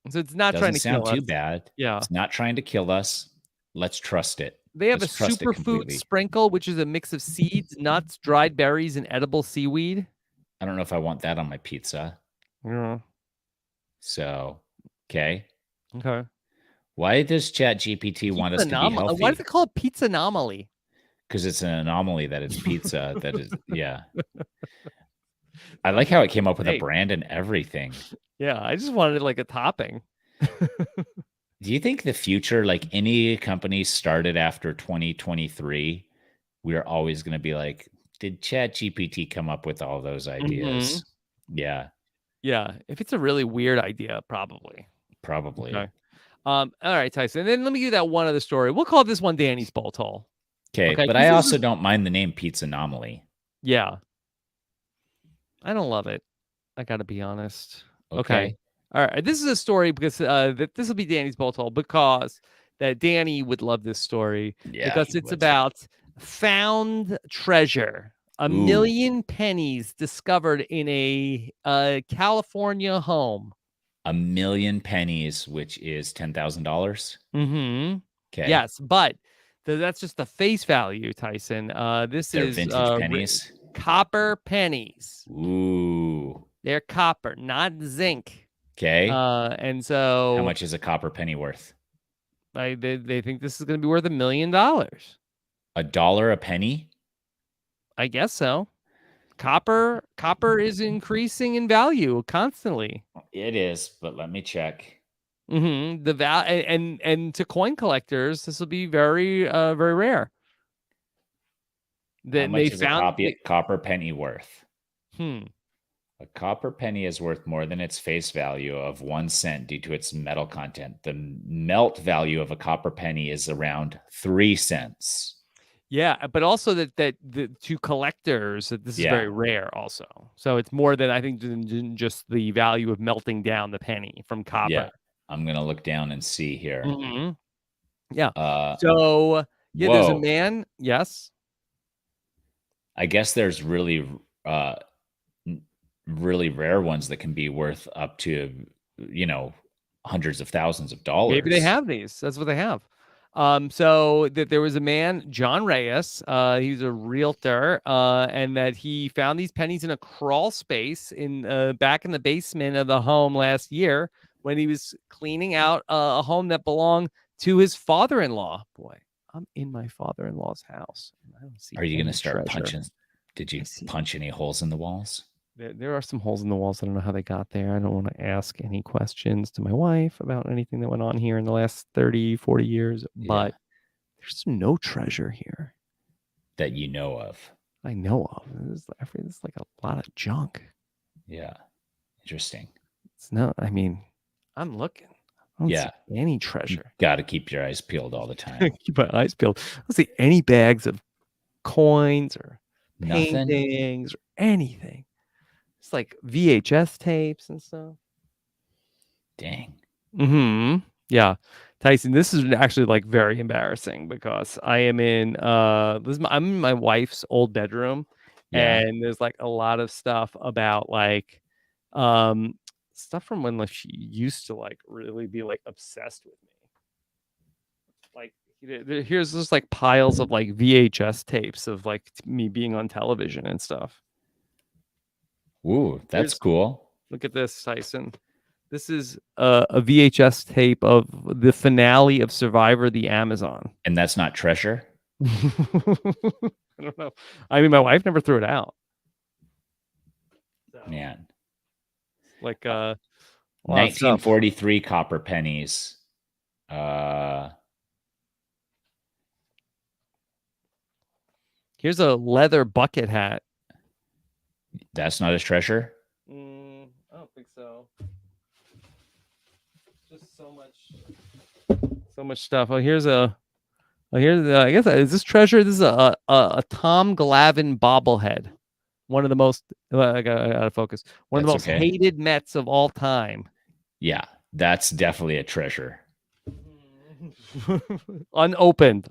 A: So it's not trying
B: doesn't
A: to
B: sound
A: kill us.
B: too bad.
A: Yeah.
B: It's not trying to kill us. Let's trust it.
A: They have a
B: Let's trust it
A: superfood
B: completely.
A: sprinkle, which is a mix of seeds, nuts, dried berries, and edible seaweed.
B: I don't know if I want that on my pizza.
A: Yeah.
B: So, okay.
A: Okay.
B: Why does ChatGPT want
A: Pizza
B: us to be
A: anomaly. Why is
B: healthy?
A: it called pizza anomaly?
B: Because it's an anomaly that it's pizza that is, yeah. I like how it came up with a
A: Hey,
B: brand and everything.
A: yeah, I just wanted like a topping.
B: Do you think the future, like any company started after 2023, we're always going to be like, did ChatGPT come up with all those
A: Mhm.
B: ideas? Yeah,
A: Yeah, if it's a really weird idea, probably.
B: probably.
A: Okay. All right, Tyson. And then let me give you that one other story. We'll call this one Danny's Bolt Hole.
B: Okay,
A: Okay,
B: but
A: because
B: I
A: this is
B: also don't mind the name Pizza Anomaly.
A: yeah, I don't love it. I gotta be honest. Okay.
B: Okay.
A: All right. This is a story because this will be Danny's bolt hole because that Danny would love this story
B: Yeah,
A: because
B: he
A: it's
B: would.
A: about found treasure. A
B: Ooh,
A: million pennies discovered in a California home.
B: a million pennies, which is $10,000.
A: Mm-hmm.
B: Okay.
A: Yes, but that's just the face value, Tyson. This
B: They're
A: is
B: vintage pennies.
A: copper pennies.
B: Ooh.
A: They're copper, not zinc.
B: Okay.
A: And
B: How
A: so
B: much is a copper penny worth?
A: they think this is going to be worth $1 million.
B: $1 a penny?
A: I guess so. Copper is increasing in value constantly.
B: It is, but let me check.
A: The val and to coin collectors, this will be very rare.
B: How
A: That they
B: much is a
A: found.
B: copper penny worth?
A: Hmm.
B: A copper penny is worth more than its face value of 1 cent due to its metal content. The melt value of a copper penny is around 3 cents.
A: Yeah, but also that the to collectors that this is
B: Yeah.
A: very rare also. So it's more than I think than just the value of melting down the penny from
B: Yeah.
A: copper.
B: I'm going to look down and see here.
A: Hmm. Yeah.
B: Uh,
A: So yeah, there's a
B: whoa.
A: man. Yes.
B: I guess there's uh, really rare ones that can be worth up to, you know, hundreds of thousands of
A: Maybe they
B: dollars.
A: have these. That's what they have. So that there was a man, John Reyes. He's a realtor, and that he found these pennies in a crawl space in back in the basement of the home last year when he was cleaning out a home that belonged to his father-in-law. Boy, I'm in my father-in-law's house, and I don't see
B: Are you going to
A: any
B: start
A: treasure.
B: punching? Did
A: I
B: you
A: see.
B: punch any holes in the walls?
A: There are some holes in the walls. I don't know how they got there. I don't want to ask any questions to my wife about anything that went on here in the last 30, 40 years,
B: Yeah.
A: but there's no treasure here
B: That you know of.
A: I know of. This is like a lot of junk.
B: Yeah. Interesting.
A: It's no, I mean, I'm looking. I don't
B: Yeah.
A: see any
B: You
A: treasure.
B: got to keep your eyes peeled all the time.
A: Keep my eyes peeled. I don't see any bags of coins or
B: Nothing?
A: paintings or anything. It's like VHS tapes and stuff.
B: Dang.
A: Yeah. Tyson, this is actually like very embarrassing because I am in I'm in my wife's old bedroom,
B: Yeah.
A: and there's like a lot of stuff about like um stuff from when like she used to like really be like obsessed with me. Like here's just like piles of like VHS tapes of like me being on television and stuff.
B: Ooh, that's
A: Here's
B: cool.
A: Look at this, Tyson. This is a VHS tape of the finale of Survivor the Amazon.
B: And that's not treasure?
A: I don't know. I mean, my wife never threw it out. So,
B: Man.
A: like a lot of stuff.
B: 1943 copper pennies.
A: Here's a leather bucket hat.
B: That's not a treasure?
A: I don't think so. Just so much stuff. I guess is this treasure? This is a Tom Glavine bobblehead. One of the most I gotta focus. One of the most hated Mets of all time.
B: Yeah, that's definitely a treasure.
A: Unopened.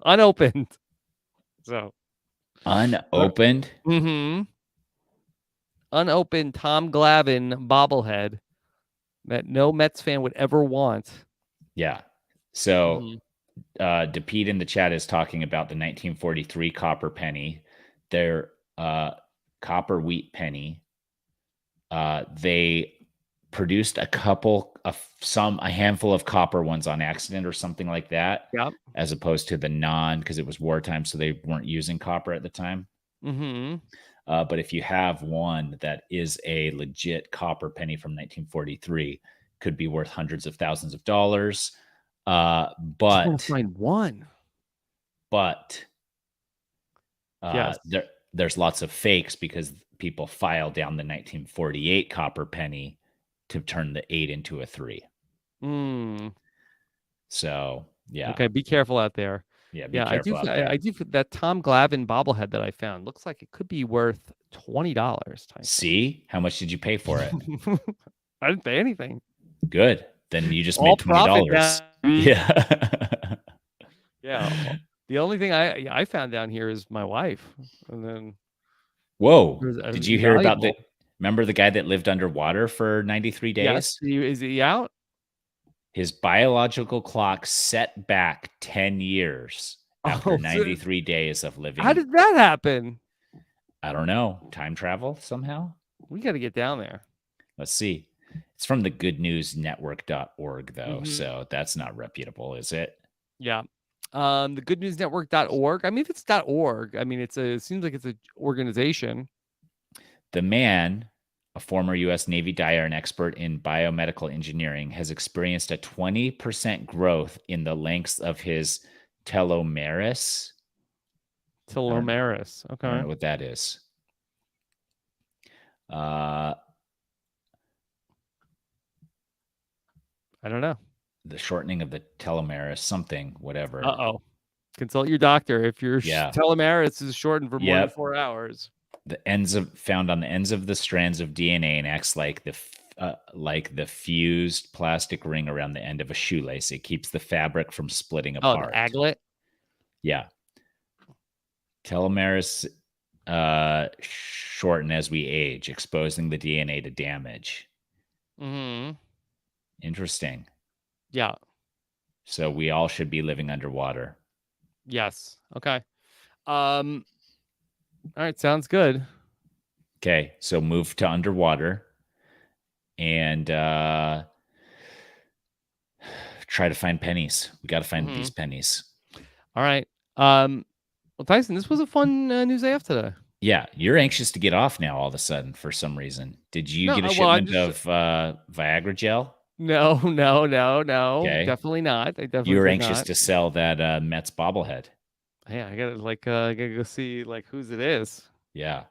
A: So
B: unopened.
A: Unopened Tom Glavine bobblehead that no Mets fan would ever want.
B: Yeah. So DePete in the chat is talking about the 1943 copper penny. Their copper wheat penny. They produced a handful of copper ones on accident or something like that.
A: Yep.
B: As opposed to the because it was wartime, so they weren't using copper at the time. But if you have one that is a legit copper penny from 1943, could be worth hundreds of thousands of dollars. But
A: I want to find one.
B: But
A: yes.
B: There's lots of fakes because people file down the 1948 copper penny to turn the 8 into a 3. So yeah.
A: Okay, be careful out there.
B: Yeah, be careful out there.
A: I do. That Tom Glavine bobblehead that I found looks like it could be worth $20.
B: See, how much did you pay for it?
A: I didn't pay anything.
B: Good. Then you just made $20. Yeah.
A: Yeah. The only thing I found down here is my wife, and then.
B: Whoa! Did you hear about remember the guy that lived underwater for 93 days?
A: Yes. Is he out?
B: His biological clock set back 10 years after 93 days of living.
A: How did that happen?
B: I don't know. Time travel somehow?
A: We got to get down there.
B: Let's see. It's from the goodnewsnetwork.org, though, so that's not reputable, is it?
A: Yeah. The goodnewsnetwork.org. I mean, if it's .org, I mean, it seems like it's an organization.
B: The man, a former U.S. Navy diver and expert in biomedical engineering, has experienced a 20% growth in the lengths of his telomeres.
A: Telomeres. Okay.
B: I don't know what that is.
A: I don't know.
B: The shortening of the telomeres, something, whatever.
A: Consult your doctor if your telomeres is shortened for more than 4 hours.
B: The found on the ends of the strands of DNA and acts like the fused plastic ring around the end of a shoelace. It keeps the fabric from splitting apart.
A: The aglet?
B: Yeah. Telomeres shorten as we age, exposing the DNA to damage. Interesting.
A: Yeah.
B: So we all should be living underwater.
A: Yes. Okay. All right. Sounds good.
B: Okay. So move to underwater and try to find pennies. We got to find these pennies.
A: All right. Well, Tyson, this was a fun news AF today.
B: Yeah. You're anxious to get off now all of a sudden for some reason. Did you get a shipment of Viagra gel?
A: No.
B: Okay.
A: Definitely not.
B: You were anxious to sell that Mets bobblehead.
A: Yeah, I gotta go see whose it is.
B: Yeah.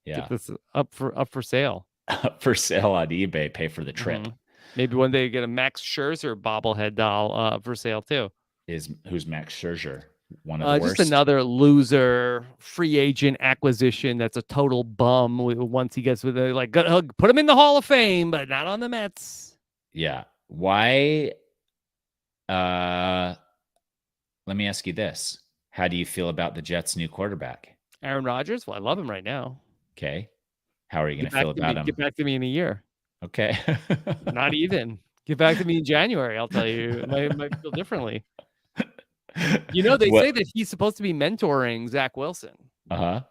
A: Get this up for sale.
B: Up for sale on eBay. Pay for the trip.
A: Maybe one day get a Max Scherzer bobblehead doll for sale too.
B: Who's Max Scherzer? One of the
A: Just
B: worst.
A: another loser free agent acquisition. That's a total bum. Once he gets with it, like put him in the Hall of Fame, but not on the Mets.
B: Yeah. Why? Let me ask you this: how do you feel about the Jets' new quarterback?
A: Aaron Rodgers. Well, I love him right now.
B: Okay. How are you going to feel about him?
A: Get back to me in a year.
B: Okay.
A: Not even. Get back to me in January. I'll tell you. It might feel differently. They say that he's supposed to be mentoring Zach Wilson.
B: Uh-huh.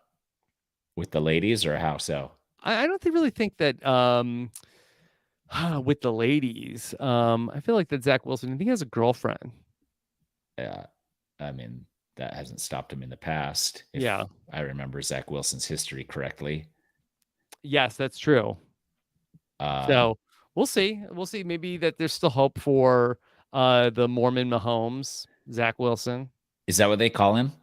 B: With the ladies, or how so?
A: I don't really think that with the ladies. I feel like that Zach Wilson, I think he has a girlfriend.
B: Yeah. I mean, that hasn't stopped him in the past. If
A: Yeah.
B: I remember Zach Wilson's history correctly.
A: Yes, that's true. So we'll see. We'll see. Maybe that there's still hope for the Mormon Mahomes, Zach Wilson.
B: Is that what they call him?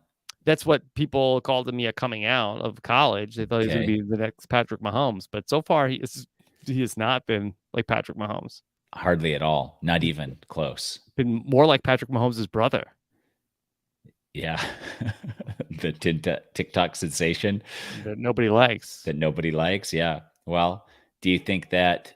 A: That's what people called him coming out of college. They thought he was going to be the next Patrick Mahomes, but so far he has not been like Patrick Mahomes.
B: Hardly at all. Not even close.
A: Been more like Patrick Mahomes' brother.
B: Yeah. The TikTok sensation
A: that nobody likes.
B: Yeah. Well, do you think that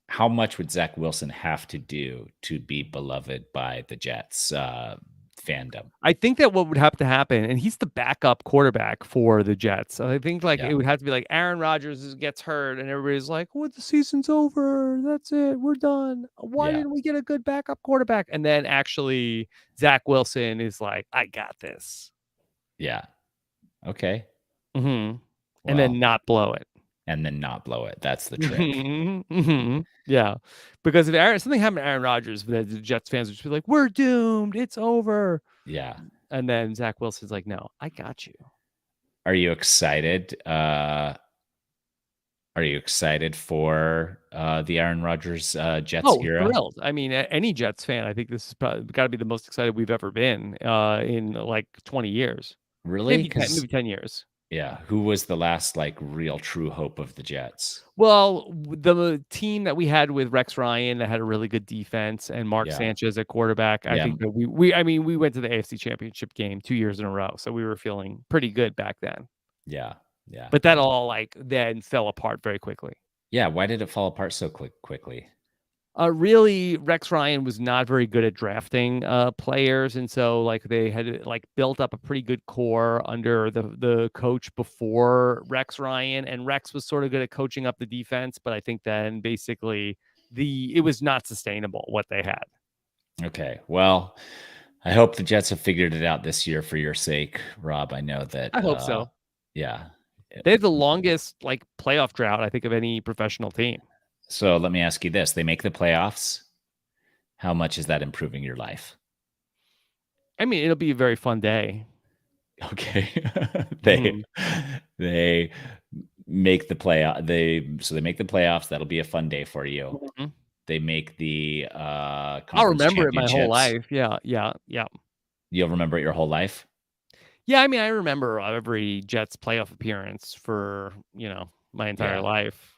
B: how much would Zach Wilson have to do to be beloved by the Jets fandom?
A: I think that what would have to happen, and he's the backup quarterback for the Jets. So I think it would have to be like Aaron Rodgers gets hurt, and everybody's like, "Well, the season's over. That's it. We're done. Why didn't we get a good backup quarterback?" And then actually, Zach Wilson is like, "I got this."
B: Yeah. Okay.
A: Mm-hmm. And then not blow it.
B: That's the trick.
A: Yeah. Because if something happened to Aaron Rodgers, the Jets fans would just be like, "We're doomed. It's over."
B: Yeah.
A: And then Zach Wilson's like, "No, I got you."
B: Are you excited? Are you excited for the Aaron Rodgers Jets era?
A: Thrilled. I mean, any Jets fan, I think this is probably got to be the most excited we've ever been in like 20 years.
B: Really?
A: Maybe 10 years.
B: Yeah. Who was the last like real true hope of the Jets?
A: Well, the team that we had with Rex Ryan that had a really good defense and Mark Sanchez at quarterback. I think that we went to the AFC Championship game 2 years in a row, so we were feeling pretty good back then.
B: Yeah. Yeah.
A: But that all then fell apart very quickly.
B: Yeah. Why did it fall apart so quickly?
A: Really, Rex Ryan was not very good at drafting players, and so they had built up a pretty good core under the coach before Rex Ryan, and Rex was sort of good at coaching up the defense, but I think then basically it was not sustainable what they had.
B: Okay, well, I hope the Jets have figured it out this year for your sake, Rob. I know that.
A: I hope so.
B: Yeah,
A: they have the longest playoff drought I think of any professional team.
B: So let me ask you this. They make the playoffs. How much is that improving your life?
A: I mean, it'll be a very fun day.
B: Okay. They make the playoff. They make the playoffs. That'll be a fun day for you. Mm-hmm. They make the
A: I'll remember it my whole life. Yeah.
B: You'll remember it your whole life?
A: Yeah, I mean, I remember every Jets playoff appearance for, my entire life.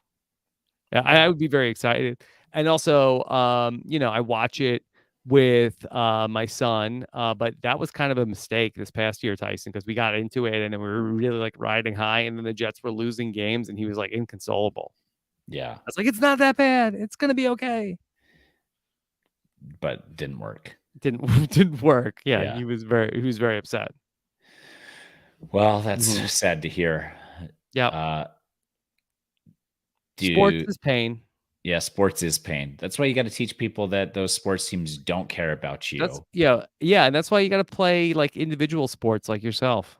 A: I would be very excited. And also, I watch it with my son, but that was kind of a mistake this past year, Tyson, because we got into it and then we were really riding high, and then the Jets were losing games and he was inconsolable.
B: Yeah.
A: I was like, it's not that bad. It's going to be okay.
B: But didn't work.
A: Didn't work. Yeah. He was very upset.
B: Well, that's sad to hear.
A: Yeah. Sports is pain.
B: Yeah, sports is pain. That's why you got to teach people that those sports teams don't care about you.
A: And that's why you got to play individual sports like yourself.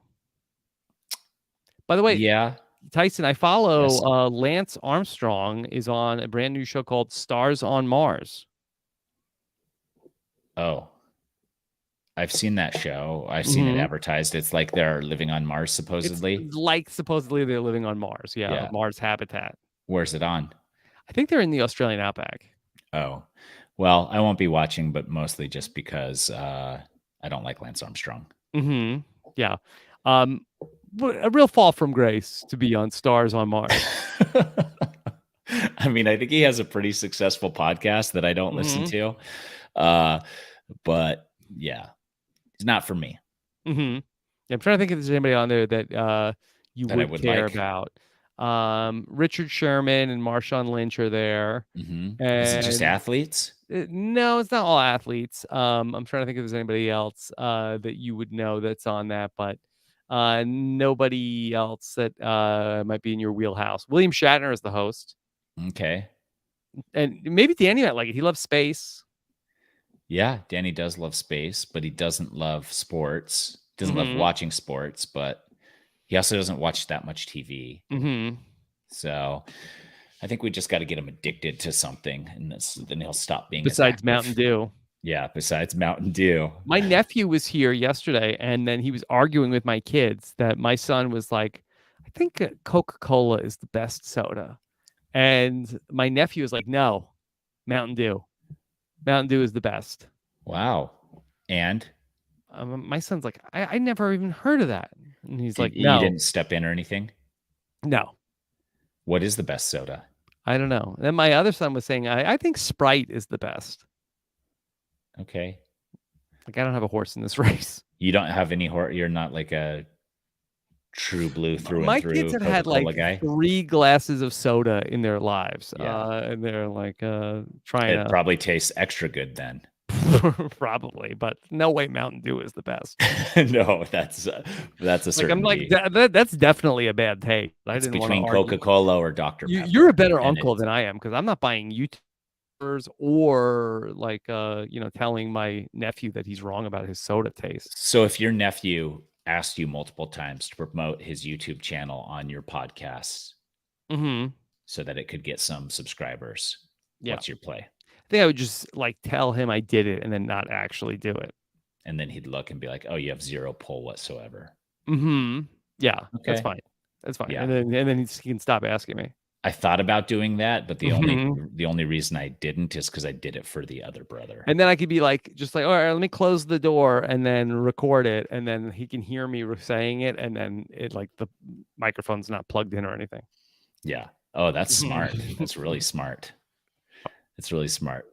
A: By the way, Tyson, I follow Lance Armstrong is on a brand new show called Stars on Mars.
B: Oh, I've seen that show. I've seen it advertised. It's like they're living on Mars, supposedly.
A: It's supposedly they're living on Mars. Yeah, Mars habitat.
B: Where's it on?
A: I think they're in the Australian outback.
B: Oh, well, I won't be watching, but mostly just because I don't like Lance Armstrong.
A: Mm-hmm. Yeah. A real fall from grace to be on Stars on Mars.
B: I mean, I think he has a pretty successful podcast that I don't listen to. But yeah, it's not for me.
A: Yeah, I'm trying to think if there's anybody on there that you
B: That I
A: would
B: would
A: care
B: like.
A: about. Richard Sherman and Marshawn Lynch are there.
B: Is it just
A: And
B: athletes?
A: no, it's not all athletes. I'm trying to think if there's anybody else that you would know that's on that, but nobody else that might be in your wheelhouse. William Shatner is the host.
B: Okay.
A: And maybe Danny might like it. He loves space.
B: Yeah, Danny does love space, but he doesn't love sports. Doesn't love watching sports, but he also doesn't watch that much TV. So I think we just got to get him addicted to something, and then he'll stop being
A: besides Mountain Dew.
B: Yeah, besides Mountain Dew.
A: My nephew was here yesterday, and then he was arguing with my kids that my son was like, I think Coca-Cola is the best soda. And my nephew was like, no, Mountain Dew. Mountain Dew is the best.
B: Wow. And?
A: My son's like, I never even heard of that. And he's like,
B: no.
A: You
B: didn't step in or anything?
A: No.
B: What is the best soda?
A: I don't know. Then my other son was saying, I think Sprite is the best.
B: Okay.
A: Like, I don't have a horse in this race.
B: You don't have any horse? You're not like a true blue through
A: my
B: and through
A: kids have
B: Coca-Cola
A: had like
B: guy?
A: 3 glasses of soda in their lives.
B: Yeah.
A: And they're like trying
B: It probably tastes extra good then.
A: Probably, but no way Mountain Dew is the best.
B: No, that's a certainty.
A: I'm like, that's definitely a bad take. I
B: It's
A: didn't
B: between
A: want to
B: Coca-Cola or Dr. Pepper.
A: You're a better uncle than I am, because I'm not buying YouTubers or like telling my nephew that he's wrong about his soda taste.
B: So if your nephew asked you multiple times to promote his YouTube channel on your podcast so that it could get some subscribers, what's your play?
A: I think I would just like tell him I did it and then not actually do it.
B: And then he'd look and be like, oh, you have zero pull whatsoever.
A: Yeah,
B: okay.
A: That's fine. That's fine.
B: Yeah.
A: And then he can stop asking me.
B: I thought about doing that, but the only reason I didn't is because I did it for the other brother.
A: And then I could be like, just like, all right, let me close the door and then record it, and then he can hear me saying it, and then it like the microphone's not plugged in or anything.
B: Yeah. Oh, that's smart. That's really smart. It's really smart.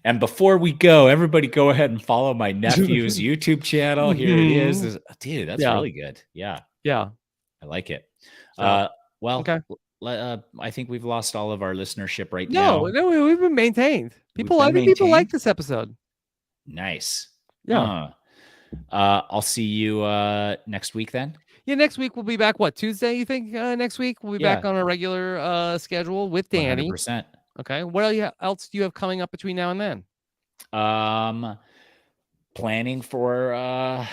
B: And before we go, everybody go ahead and follow my nephew's YouTube channel. Here it is. Dude, that's really good. Yeah.
A: Yeah.
B: I like it.
A: So,
B: well,
A: okay.
B: I think we've lost all of our listenership right now.
A: No, we've been maintained. I think people like this episode.
B: Nice.
A: Yeah.
B: I'll see you next week then.
A: Yeah, next week we'll be back. What, Tuesday, you think? Next week we'll be back on a regular schedule with Danny.
B: 100%.
A: Okay. What else do you have coming up between now and then?
B: Planning for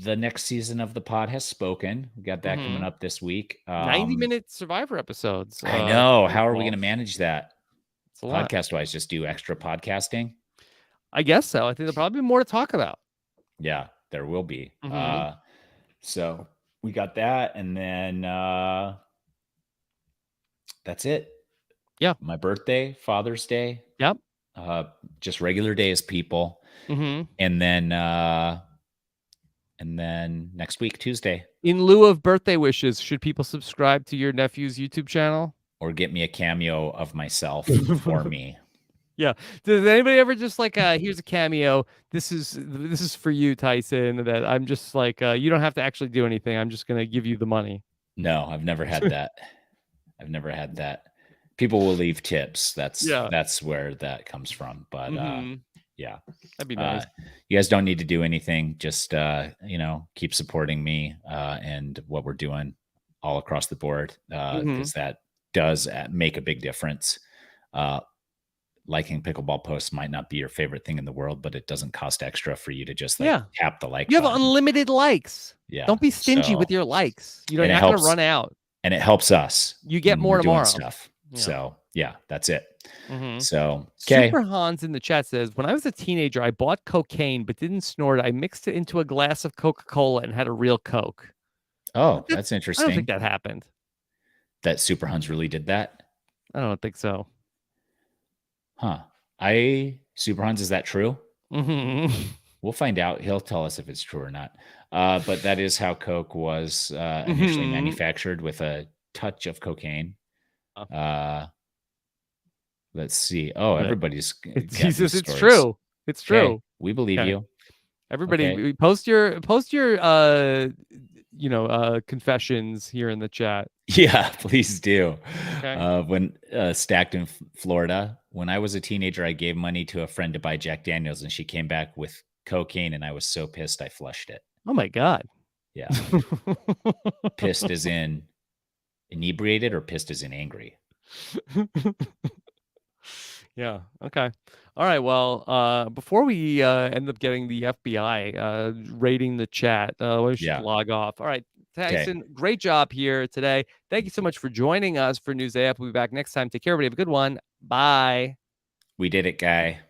B: the next season of The Pod Has Spoken. We got that coming up this week.
A: 90-minute Survivor episodes.
B: I know. How are we going to manage that?
A: Podcast-wise,
B: just do extra podcasting?
A: I guess so. I think there'll probably be more to talk about.
B: Yeah, there will be. So we got that, and then that's it.
A: Yeah.
B: My birthday, Father's Day.
A: Yep.
B: Just regular days, people. And then next week, Tuesday.
A: In lieu of birthday wishes, should people subscribe to your nephew's YouTube channel?
B: Or get me a cameo of myself for me.
A: Yeah. Does anybody ever just like, here's a cameo. This is for you, Tyson. That I'm just like, you don't have to actually do anything. I'm just going to give you the money.
B: No, I've never had that. I've never had that. People will leave tips. That's where that comes from. But yeah,
A: that'd be nice.
B: You guys don't need to do anything. Just keep supporting me and what we're doing all across the board, because that does make a big difference. Liking pickleball posts might not be your favorite thing in the world, but it doesn't cost extra for you to just tap the like.
A: You have unlimited likes.
B: Yeah,
A: don't be stingy with your likes. You're not going to run out.
B: And it helps us.
A: You get more tomorrow.
B: Stuff. Yeah. So yeah, that's it. So
A: okay. Super Hans in the chat says, when I was a teenager, I bought cocaine but didn't snort it. I mixed it into a glass of Coca-Cola and had a real Coke.
B: Oh, that's interesting.
A: I don't think that happened.
B: That Super Hans really did that?
A: I don't think so.
B: Huh. Super Hans, is that true? We'll find out. He'll tell us if it's true or not. But that is how Coke was initially manufactured, with a touch of cocaine. Let's see. Oh, everybody's
A: It's
B: got these
A: it's
B: stories.
A: true. It's
B: Okay,
A: true.
B: we believe
A: Okay.
B: you. Okay.
A: Everybody post your confessions here in the chat.
B: Yeah, please do.
A: Okay.
B: When Stockton, Florida, when I was a teenager, I gave money to a friend to buy Jack Daniels, and she came back with cocaine, and I was so pissed I flushed it.
A: Oh my God.
B: Yeah. Pissed as in inebriated, or pissed as in angry?
A: Yeah. Okay. All right. Well, before we end up getting the FBI raiding the chat, we should
B: Yeah.
A: log off. All right.
B: Okay.
A: Tyson, great job here today. Thank you so much for joining us for News AF. We'll be back next time. Take care, everybody. Have a good one. Bye.
B: We did it, guy.